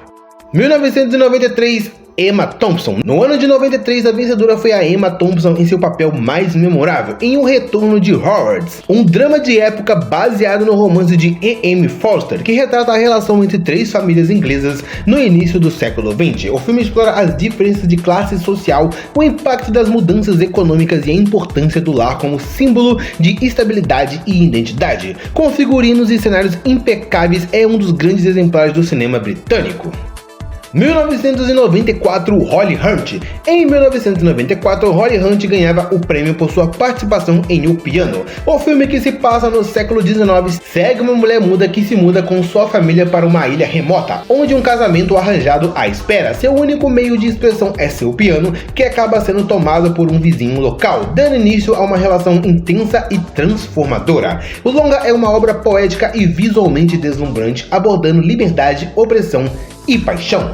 1993, Emma Thompson. No ano de 93, a vencedora foi a Emma Thompson em seu papel mais memorável, em O Retorno de Hogwarts, um drama de época baseado no romance de E.M. Forster, que retrata a relação entre 3 famílias inglesas no início do século XX. O filme explora as diferenças de classe social, o impacto das mudanças econômicas e a importância do lar como símbolo de estabilidade e identidade. Com figurinos e cenários impecáveis, é um dos grandes exemplares do cinema britânico. 1994, Holly Hunt. Em 1994, Holly Hunt ganhava o prêmio por sua participação em O Piano. O filme, que se passa no século XIX, segue uma mulher muda que se muda com sua família para uma ilha remota, onde um casamento arranjado a espera. Seu único meio de expressão é seu piano, que acaba sendo tomado por um vizinho local, dando início a uma relação intensa e transformadora. O longa é uma obra poética e visualmente deslumbrante, abordando liberdade, opressão e paixão.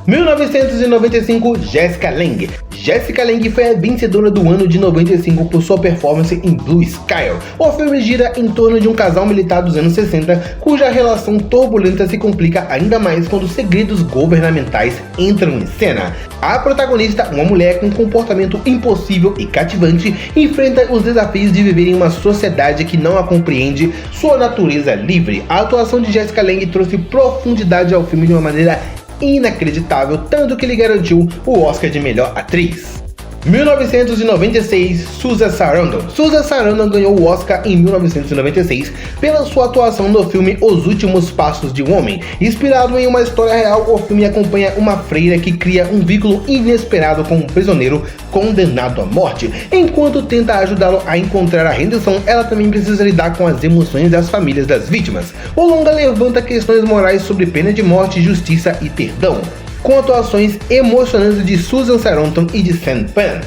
1995, Jessica Lange. Jessica Lange foi a vencedora do ano de 95 por sua performance em Blue Sky. O filme gira em torno de um casal militar dos anos 60, cuja relação turbulenta se complica ainda mais quando segredos governamentais entram em cena. A protagonista, uma mulher com um comportamento impossível e cativante, enfrenta os desafios de viver em uma sociedade que não a compreende sua natureza livre. A atuação de Jessica Lange trouxe profundidade ao filme de uma maneira inacreditável, tanto que lhe garantiu o Oscar de melhor atriz. 1996, Susan Sarandon. Susan Sarandon ganhou o Oscar em 1996 pela sua atuação no filme Os Últimos Passos de um Homem. Inspirado em uma história real, o filme acompanha uma freira que cria um vínculo inesperado com um prisioneiro condenado à morte. Enquanto tenta ajudá-lo a encontrar a redenção, ela também precisa lidar com as emoções das famílias das vítimas. O longa levanta questões morais sobre pena de morte, justiça e perdão, com atuações emocionantes de Susan Sarandon e de Sean Penn.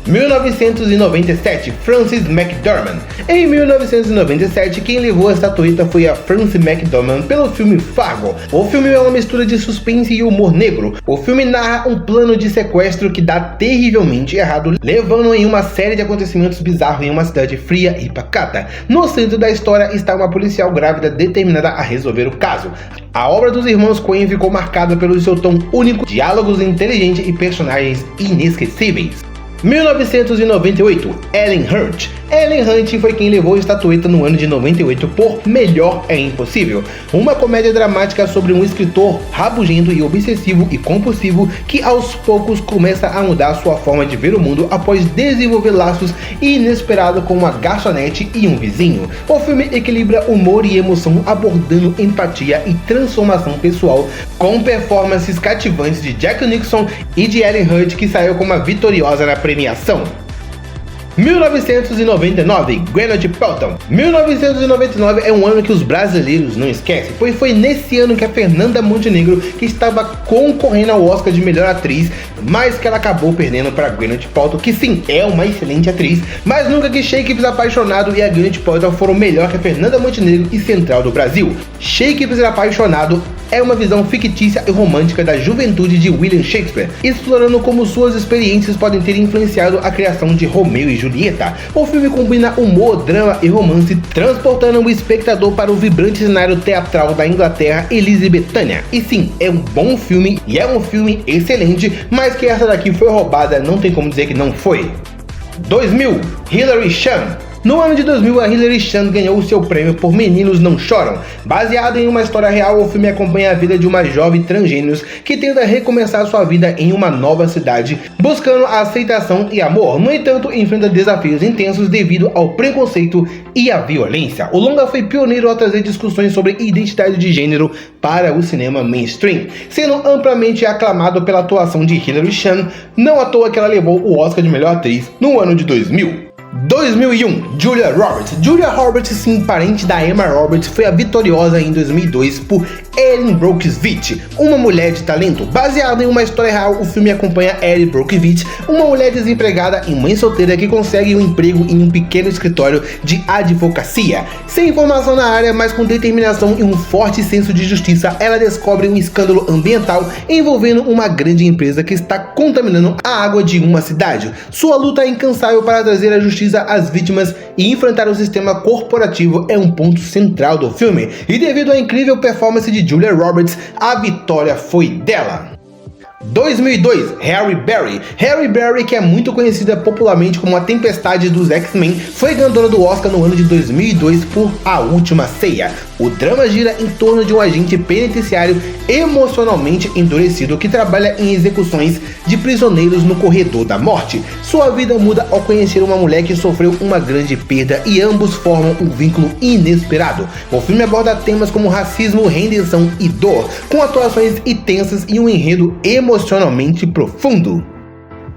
1997, Frances McDormand. Em 1997, quem levou a estatueta foi a Frances McDormand pelo filme Fargo. O filme é uma mistura de suspense e humor negro. O filme narra um plano de sequestro que dá terrivelmente errado, levando em uma série de acontecimentos bizarros em uma cidade fria e pacata. No centro da história está uma policial grávida determinada a resolver o caso. A obra dos irmãos Coen ficou marcada pelo seu tom único, diálogos inteligentes e personagens inesquecíveis. 1998, Ellen Hunt. Ellen Hunt foi quem levou a estatueta no ano de 98 por Melhor é Impossível, uma comédia dramática sobre um escritor rabugento e obsessivo e compulsivo que aos poucos começa a mudar sua forma de ver o mundo após desenvolver laços inesperados com uma garçonete e um vizinho. O filme equilibra humor e emoção, abordando empatia e transformação pessoal, com performances cativantes de Jack Nicholson e de Ellen Hunt, que saiu como a vitoriosa na premiação. 1999, Gwyneth Paltrow. 1999 é um ano que os brasileiros não esquecem, pois foi nesse ano que a Fernanda Montenegro, que estava concorrendo ao Oscar de melhor atriz, mas que ela acabou perdendo para Gwyneth Paltrow, que sim, é uma excelente atriz, mas nunca que Shakespeare Apaixonado e a Gwyneth Paltrow foram melhor que a Fernanda Montenegro e Central do Brasil. Shakespeare Apaixonado é uma visão fictícia e romântica da juventude de William Shakespeare, explorando como suas experiências podem ter influenciado a criação de Romeu e Julieta. O filme combina humor, drama e romance, transportando o espectador para o vibrante cenário teatral da Inglaterra elizabetânia. E sim, é um bom filme e é um filme excelente, mas que essa daqui foi roubada, não tem como dizer que não foi. 2000, Hilary Swank. No ano de 2000, a Hilary Swank ganhou o seu prêmio por Meninos Não Choram. Baseado em uma história real, o filme acompanha a vida de uma jovem transgênero que tenta recomeçar sua vida em uma nova cidade, buscando a aceitação e amor. No entanto, enfrenta desafios intensos devido ao preconceito e à violência. O longa foi pioneiro ao trazer discussões sobre identidade de gênero para o cinema mainstream, sendo amplamente aclamado pela atuação de Hilary Swank, não à toa que ela levou o Oscar de melhor atriz no ano de 2000. 2001, Julia Roberts. Julia Roberts, sim, parente da Emma Roberts, foi a vitoriosa em 2002 por Erin Brockovich, uma mulher de talento. Baseado em uma história real, o filme acompanha Erin Brockovich, uma mulher desempregada e mãe solteira que consegue um emprego em um pequeno escritório de advocacia. Sem formação na área, mas com determinação e um forte senso de justiça, ela descobre um escândalo ambiental envolvendo uma grande empresa que está contaminando a água de uma cidade. Sua luta é incansável para trazer a justiça às vítimas e enfrentar o sistema corporativo é um ponto central do filme, e devido à incrível performance de Julia Roberts, a vitória foi dela. 2002, Halle Berry. Halle Berry, que é muito conhecida popularmente como a Tempestade dos X-Men, foi ganhadora do Oscar no ano de 2002 por A Última Ceia. O drama gira em torno de um agente penitenciário emocionalmente endurecido que trabalha em execuções de prisioneiros no corredor da morte. Sua vida muda ao conhecer uma mulher que sofreu uma grande perda e ambos formam um vínculo inesperado. O filme aborda temas como racismo, redenção e dor, com atuações intensas e um enredo emocionalmente profundo.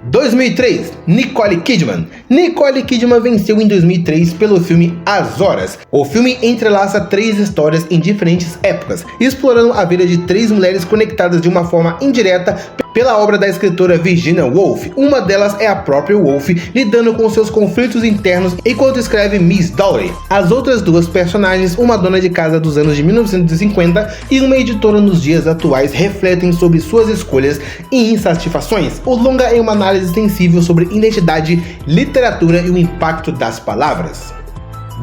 2003, Nicole Kidman. Nicole Kidman venceu em 2003 pelo filme As Horas. O filme entrelaça 3 histórias em diferentes épocas, explorando a vida de 3 mulheres conectadas de uma forma indireta pela obra da escritora Virginia Woolf. Uma delas é a própria Woolf, lidando com seus conflitos internos enquanto escreve Miss Dolly. As outras 2 personagens, uma dona de casa dos anos de 1950 e uma editora nos dias atuais, refletem sobre suas escolhas e insatisfações. O longa é uma análise sensível sobre identidade, literatura e o impacto das palavras.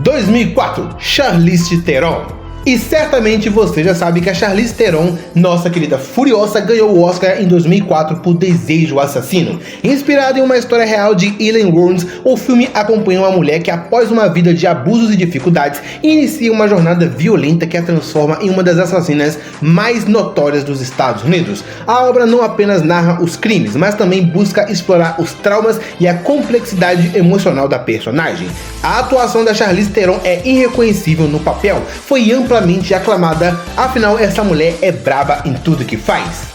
2004, Charlize Theron. E certamente você já sabe que a Charlize Theron, nossa querida Furiosa, ganhou o Oscar em 2004 por Desejo Assassino. Inspirado em uma história real de Ellen Warnes, o filme acompanha uma mulher que, após uma vida de abusos e dificuldades, inicia uma jornada violenta que a transforma em uma das assassinas mais notórias dos Estados Unidos. A obra não apenas narra os crimes, mas também busca explorar os traumas e a complexidade emocional da personagem. A atuação da Charlize Theron é irreconhecível no papel, foi amplamente aclamada, afinal essa mulher é braba em tudo que faz.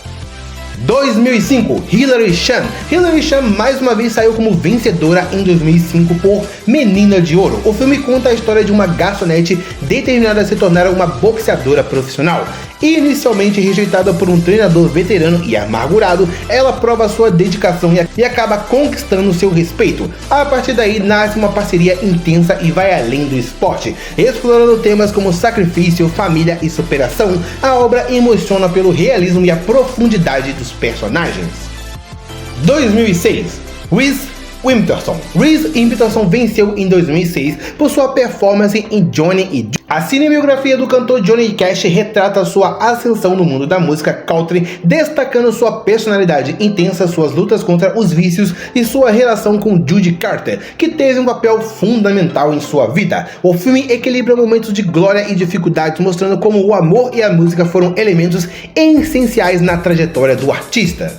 2005, Hilary Swank. Hilary Swank mais uma vez saiu como vencedora em 2005 por Menina de Ouro. O filme conta a história de uma garçonete determinada a se tornar uma boxeadora profissional. Inicialmente rejeitada por um treinador veterano e amargurado, ela prova sua dedicação e acaba conquistando seu respeito. A partir daí nasce uma parceria intensa e vai além do esporte, explorando temas como sacrifício, família e superação. A obra emociona pelo realismo e a profundidade dos personagens. 2006, Reese Witherspoon. Reese Witherspoon venceu em 2006 por sua performance em Johnny e Jude. A cinebiografia do cantor Johnny Cash retrata sua ascensão no mundo da música country, destacando sua personalidade intensa, suas lutas contra os vícios e sua relação com Judy Carter, que teve um papel fundamental em sua vida. O filme equilibra momentos de glória e dificuldades, mostrando como o amor e a música foram elementos essenciais na trajetória do artista.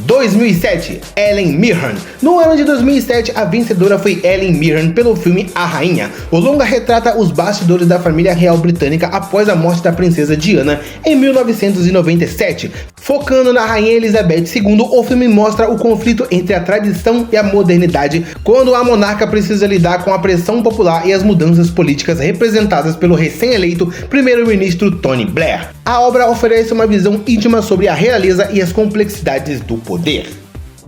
2007, Helen Mirren. No ano de 2007, a vencedora foi Helen Mirren pelo filme A Rainha. O longa retrata os bastidores da família real britânica após a morte da princesa Diana em 1997. Focando na rainha Elizabeth II, o filme mostra o conflito entre a tradição e a modernidade, quando a monarca precisa lidar com a pressão popular e as mudanças políticas representadas pelo recém-eleito primeiro-ministro Tony Blair. A obra oferece uma visão íntima sobre a realeza e as complexidades do poder.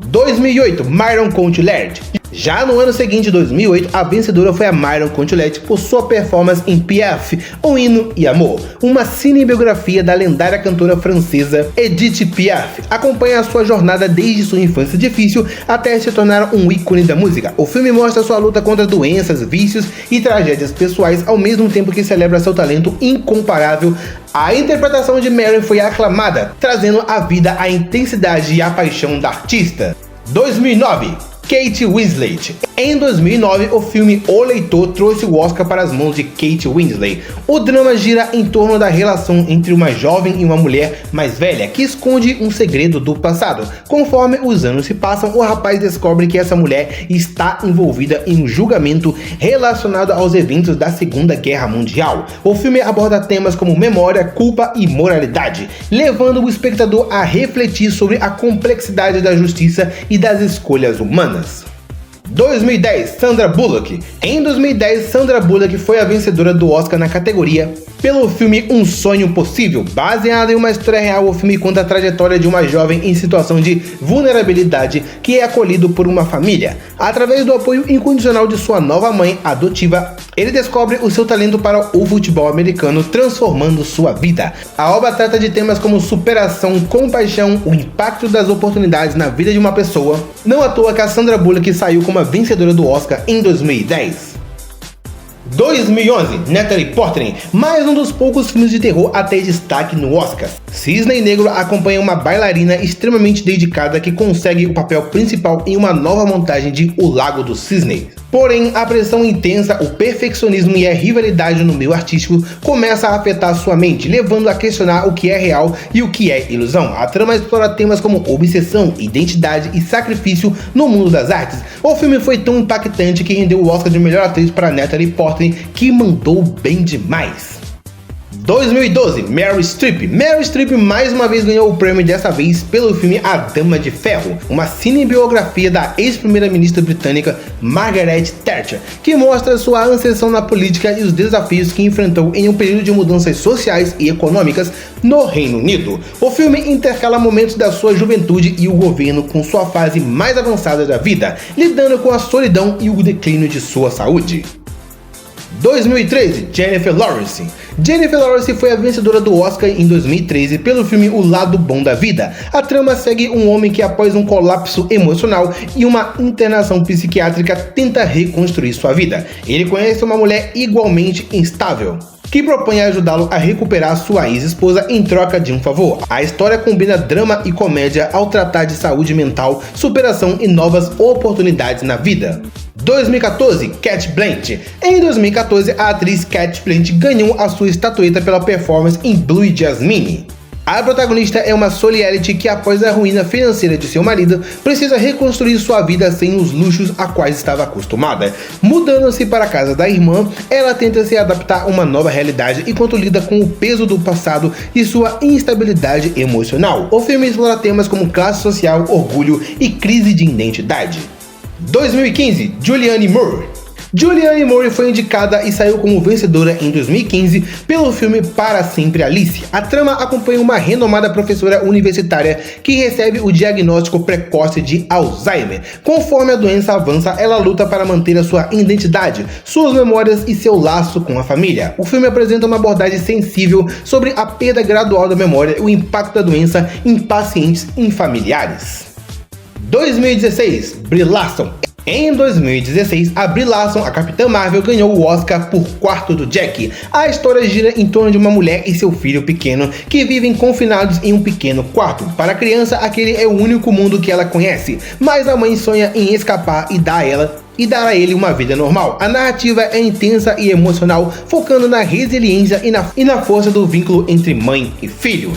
2008, Marion Cotillard. Já no ano seguinte, 2008, a vencedora foi a Marion Cotillard por sua performance em Piaf, O Hino e Amor, uma cinebiografia da lendária cantora francesa Edith Piaf. Acompanha a sua jornada desde sua infância difícil até se tornar um ícone da música. O filme mostra sua luta contra doenças, vícios e tragédias pessoais, ao mesmo tempo que celebra seu talento incomparável. A interpretação de Marion foi aclamada, trazendo à vida a intensidade e a paixão da artista. 2009, Kate Winslet. Em 2009, o filme O Leitor trouxe o Oscar para as mãos de Kate Winslet. O drama gira em torno da relação entre uma jovem e uma mulher mais velha que esconde um segredo do passado. Conforme os anos se passam, o rapaz descobre que essa mulher está envolvida em um julgamento relacionado aos eventos da Segunda Guerra Mundial. O filme aborda temas como memória, culpa e moralidade, levando o espectador a refletir sobre a complexidade da justiça e das escolhas humanas. 2010, Sandra Bullock. Em 2010, Sandra Bullock foi a vencedora do Oscar na categoria pelo filme Um Sonho Possível. Baseado em uma história real, o filme conta a trajetória de uma jovem em situação de vulnerabilidade que é acolhido por uma família. Através do apoio incondicional de sua nova mãe adotiva, ele descobre o seu talento para o futebol americano, transformando sua vida. A obra trata de temas como superação, compaixão, o impacto das oportunidades na vida de uma pessoa. Não à toa que a Sandra Bullock saiu como a vencedora do Oscar em 2010. 2011, Natalie Portman, mais um dos poucos filmes de terror a ter destaque no Oscar. Cisne Negro acompanha uma bailarina extremamente dedicada que consegue o papel principal em uma nova montagem de O Lago dos Cisnes. Porém, a pressão intensa, o perfeccionismo e a rivalidade no meio artístico começa a afetar sua mente, levando a questionar o que é real e o que é ilusão. A trama explora temas como obsessão, identidade e sacrifício no mundo das artes. O filme foi tão impactante que rendeu o Oscar de melhor atriz para Natalie Portman, que mandou bem demais. 2012, Meryl Streep. Meryl Streep mais uma vez ganhou o prêmio, dessa vez pelo filme A Dama de Ferro, uma cinebiografia da ex-primeira-ministra britânica Margaret Thatcher, que mostra sua ascensão na política e os desafios que enfrentou em um período de mudanças sociais e econômicas no Reino Unido. O filme intercala momentos da sua juventude e o governo com sua fase mais avançada da vida, lidando com a solidão e o declínio de sua saúde. 2013, Jennifer Lawrence. Jennifer Lawrence foi a vencedora do Oscar em 2013 pelo filme O Lado Bom da Vida. A trama segue um homem que, após um colapso emocional e uma internação psiquiátrica, tenta reconstruir sua vida. Ele conhece uma mulher igualmente instável, que propõe ajudá-lo a recuperar sua ex-esposa em troca de um favor. A história combina drama e comédia ao tratar de saúde mental, superação e novas oportunidades na vida. 2014, Cate Blanchett. Em 2014, a atriz Cate Blanchett ganhou a sua estatueta pela performance em Blue Jasmine. A protagonista é uma socialite que, após a ruína financeira de seu marido, precisa reconstruir sua vida sem os luxos a quais estava acostumada. Mudando-se para a casa da irmã, ela tenta se adaptar a uma nova realidade enquanto lida com o peso do passado e sua instabilidade emocional. O filme explora temas como classe social, orgulho e crise de identidade. 2015, Julianne Moore. Julianne Moore foi indicada e saiu como vencedora em 2015 pelo filme Para Sempre Alice. A trama acompanha uma renomada professora universitária que recebe o diagnóstico precoce de Alzheimer. Conforme a doença avança, ela luta para manter a sua identidade, suas memórias e seu laço com a família. O filme apresenta uma abordagem sensível sobre a perda gradual da memória e o impacto da doença em pacientes e familiares. 2016, Brie Larson. Em 2016, a Brie Larson, a Capitã Marvel, ganhou o Oscar por Quarto do Jack. A história gira em torno de uma mulher e seu filho pequeno que vivem confinados em um pequeno quarto. Para a criança, aquele é o único mundo que ela conhece, mas a mãe sonha em escapar e dar a ele uma vida normal. A narrativa é intensa e emocional, focando na resiliência e na força do vínculo entre mãe e filho.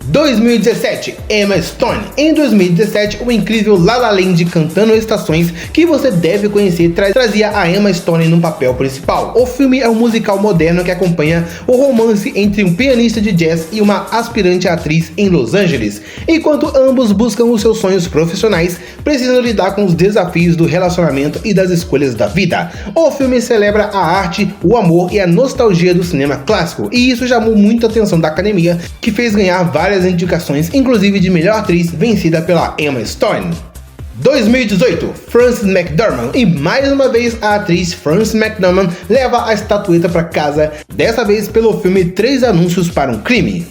2017, Emma Stone. Em 2017, o incrível La La Land Cantando Estações, que você deve conhecer, trazia a Emma Stone no papel principal. O filme é um musical moderno que acompanha o romance entre um pianista de jazz e uma aspirante atriz em Los Angeles. Enquanto ambos buscam os seus sonhos profissionais, precisam lidar com os desafios do relacionamento e das escolhas da vida. O filme celebra a arte, o amor e a nostalgia do cinema clássico, e isso chamou muita atenção da academia, que fez ganhar várias indicações, inclusive de melhor atriz, vencida pela Emma Stone. 2018, Frances McDormand. E mais uma vez a atriz Frances McDormand leva a estatueta para casa, dessa vez pelo filme 3 Anúncios para um Crime.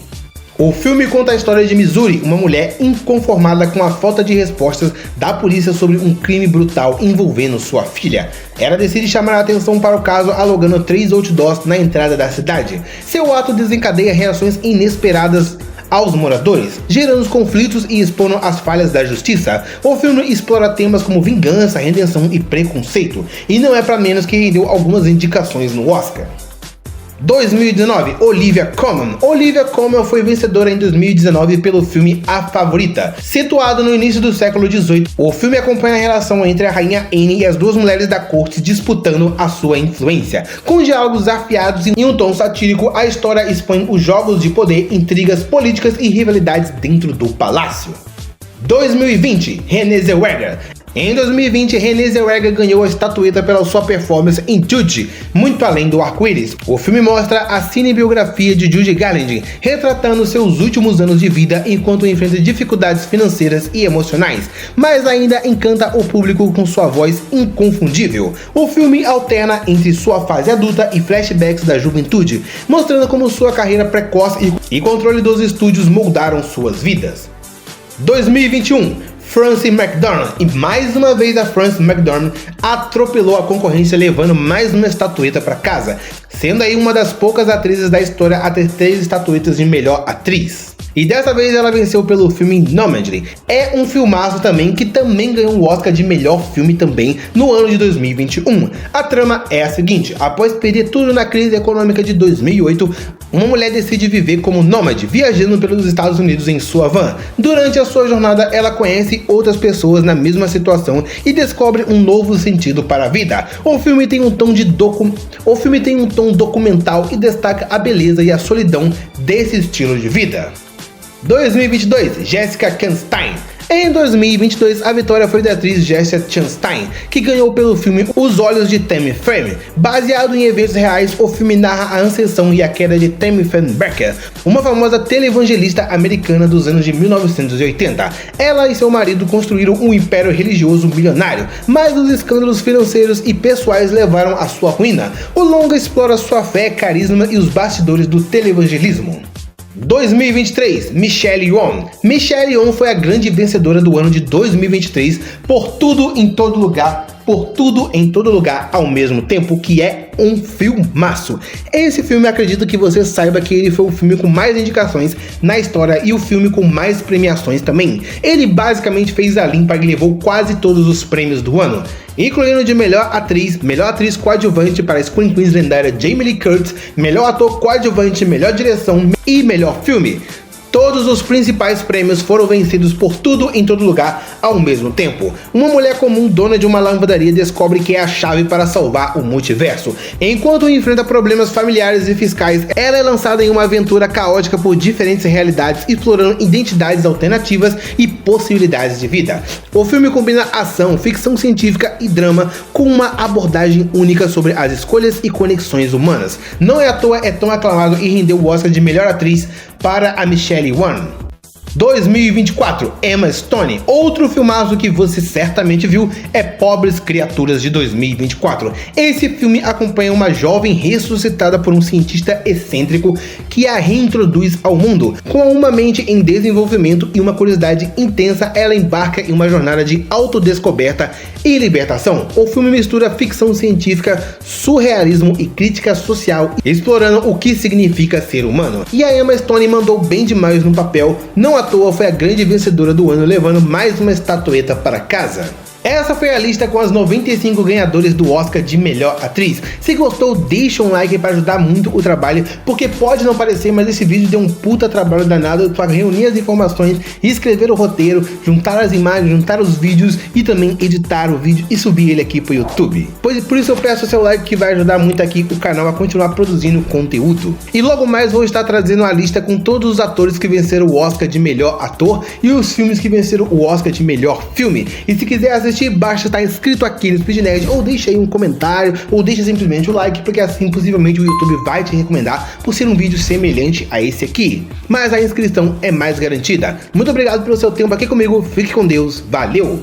O filme conta a história de Missouri, uma mulher inconformada com a falta de respostas da polícia sobre um crime brutal envolvendo sua filha. Ela decide chamar a atenção para o caso alugando 3 outdoors na entrada da cidade. Seu ato desencadeia reações inesperadas aos moradores, gerando conflitos e expondo as falhas da justiça. O filme explora temas como vingança, redenção e preconceito, e não é para menos que rendeu algumas indicações no Oscar. 2019, Olivia Colman. Olivia Colman foi vencedora em 2019 pelo filme A Favorita. Situado no início do século XVIII, o filme acompanha a relação entre a rainha Anne e as 2 mulheres da corte disputando a sua influência. Com diálogos afiados e um tom satírico, a história expõe os jogos de poder, intrigas políticas e rivalidades dentro do palácio. 2020, Renée Zellweger. Em 2020, Renée Zellweger ganhou a estatueta pela sua performance em Judy, Muito Além do Arco-Íris. O filme mostra a cinebiografia de Judy Garland, retratando seus últimos anos de vida enquanto enfrenta dificuldades financeiras e emocionais, mas ainda encanta o público com sua voz inconfundível. O filme alterna entre sua fase adulta e flashbacks da juventude, mostrando como sua carreira precoce e controle dos estúdios moldaram suas vidas. 2021, Frances McDormand. E mais uma vez a Frances McDormand atropelou a concorrência, levando mais uma estatueta para casa, sendo aí uma das poucas atrizes da história a ter 3 estatuetas de melhor atriz. E dessa vez ela venceu pelo filme Nomadland. É um filmaço também que também ganhou o Oscar de melhor filme também no ano de 2021. A trama é a seguinte: após perder tudo na crise econômica de 2008, uma mulher decide viver como nômade, viajando pelos Estados Unidos em sua van. Durante a sua jornada, ela conhece outras pessoas na mesma situação e descobre um novo sentido para a vida. O filme tem um tom documental e destaca a beleza e a solidão desse estilo de vida. 2022, Jessica Chastain. Em 2022, a vitória foi da atriz Jessica Chastain, que ganhou pelo filme Os Olhos de Tammy Faye. Baseado em eventos reais, o filme narra a ascensão e a queda de Tammy Faye Becker, uma famosa televangelista americana dos anos de 1980. Ela e seu marido construíram um império religioso milionário, mas os escândalos financeiros e pessoais levaram à sua ruína. O longa explora sua fé, carisma e os bastidores do televangelismo. 2023, Michelle Yeoh. Michelle Yeoh foi a grande vencedora do ano de 2023 por Tudo em Todo Lugar, por Tudo em Todo Lugar ao Mesmo Tempo, que é um filmaço. Esse filme, acredito que você saiba que ele foi o filme com mais indicações na história e o filme com mais premiações também. Ele basicamente fez a limpa e levou quase todos os prêmios do ano, incluindo de melhor atriz coadjuvante para a Scream Queen lendária Jamie Lee Curtis, melhor ator coadjuvante, melhor direção e melhor filme. Todos os principais prêmios foram vencidos por Tudo em Todo Lugar ao mesmo tempo. Uma mulher comum, dona de uma lavanderaria, descobre que é a chave para salvar o multiverso. Enquanto enfrenta problemas familiares e fiscais, ela é lançada em uma aventura caótica por diferentes realidades, explorando identidades alternativas e possibilidades de vida. O filme combina ação, ficção científica e drama com uma abordagem única sobre as escolhas e conexões humanas. Não é à toa é tão aclamado e rendeu o Oscar de melhor atriz para a Michelle Yeoh. 2024, Emma Stone. Outro filmaço que você certamente viu é Pobres Criaturas de 2024. Esse filme acompanha uma jovem ressuscitada por um cientista excêntrico que a reintroduz ao mundo. Com uma mente em desenvolvimento e uma curiosidade intensa, ela embarca em uma jornada de autodescoberta e libertação. O filme mistura ficção científica, surrealismo e crítica social, explorando o que significa ser humano. E a Emma Stone mandou bem demais no papel, não à toa foi a grande vencedora do ano, levando mais uma estatueta para casa. Essa foi a lista com as 95 ganhadores do Oscar de melhor atriz. Se gostou, deixa um like para ajudar muito o trabalho, porque pode não parecer, mas esse vídeo deu um puta trabalho danado para reunir as informações, escrever o roteiro, juntar as imagens, juntar os vídeos e também editar o vídeo e subir ele aqui pro YouTube. Por isso eu peço o seu like, que vai ajudar muito aqui o canal a continuar produzindo conteúdo. E logo mais vou estar trazendo a lista com todos os atores que venceram o Oscar de melhor ator e os filmes que venceram o Oscar de melhor filme. E se quiser assistir, basta estar inscrito aqui no Speed Nerd, ou deixa aí um comentário, ou deixa simplesmente o like, porque assim possivelmente o YouTube vai te recomendar por ser um vídeo semelhante a esse aqui. Mas a inscrição é mais garantida. Muito obrigado pelo seu tempo aqui comigo, fique com Deus, valeu!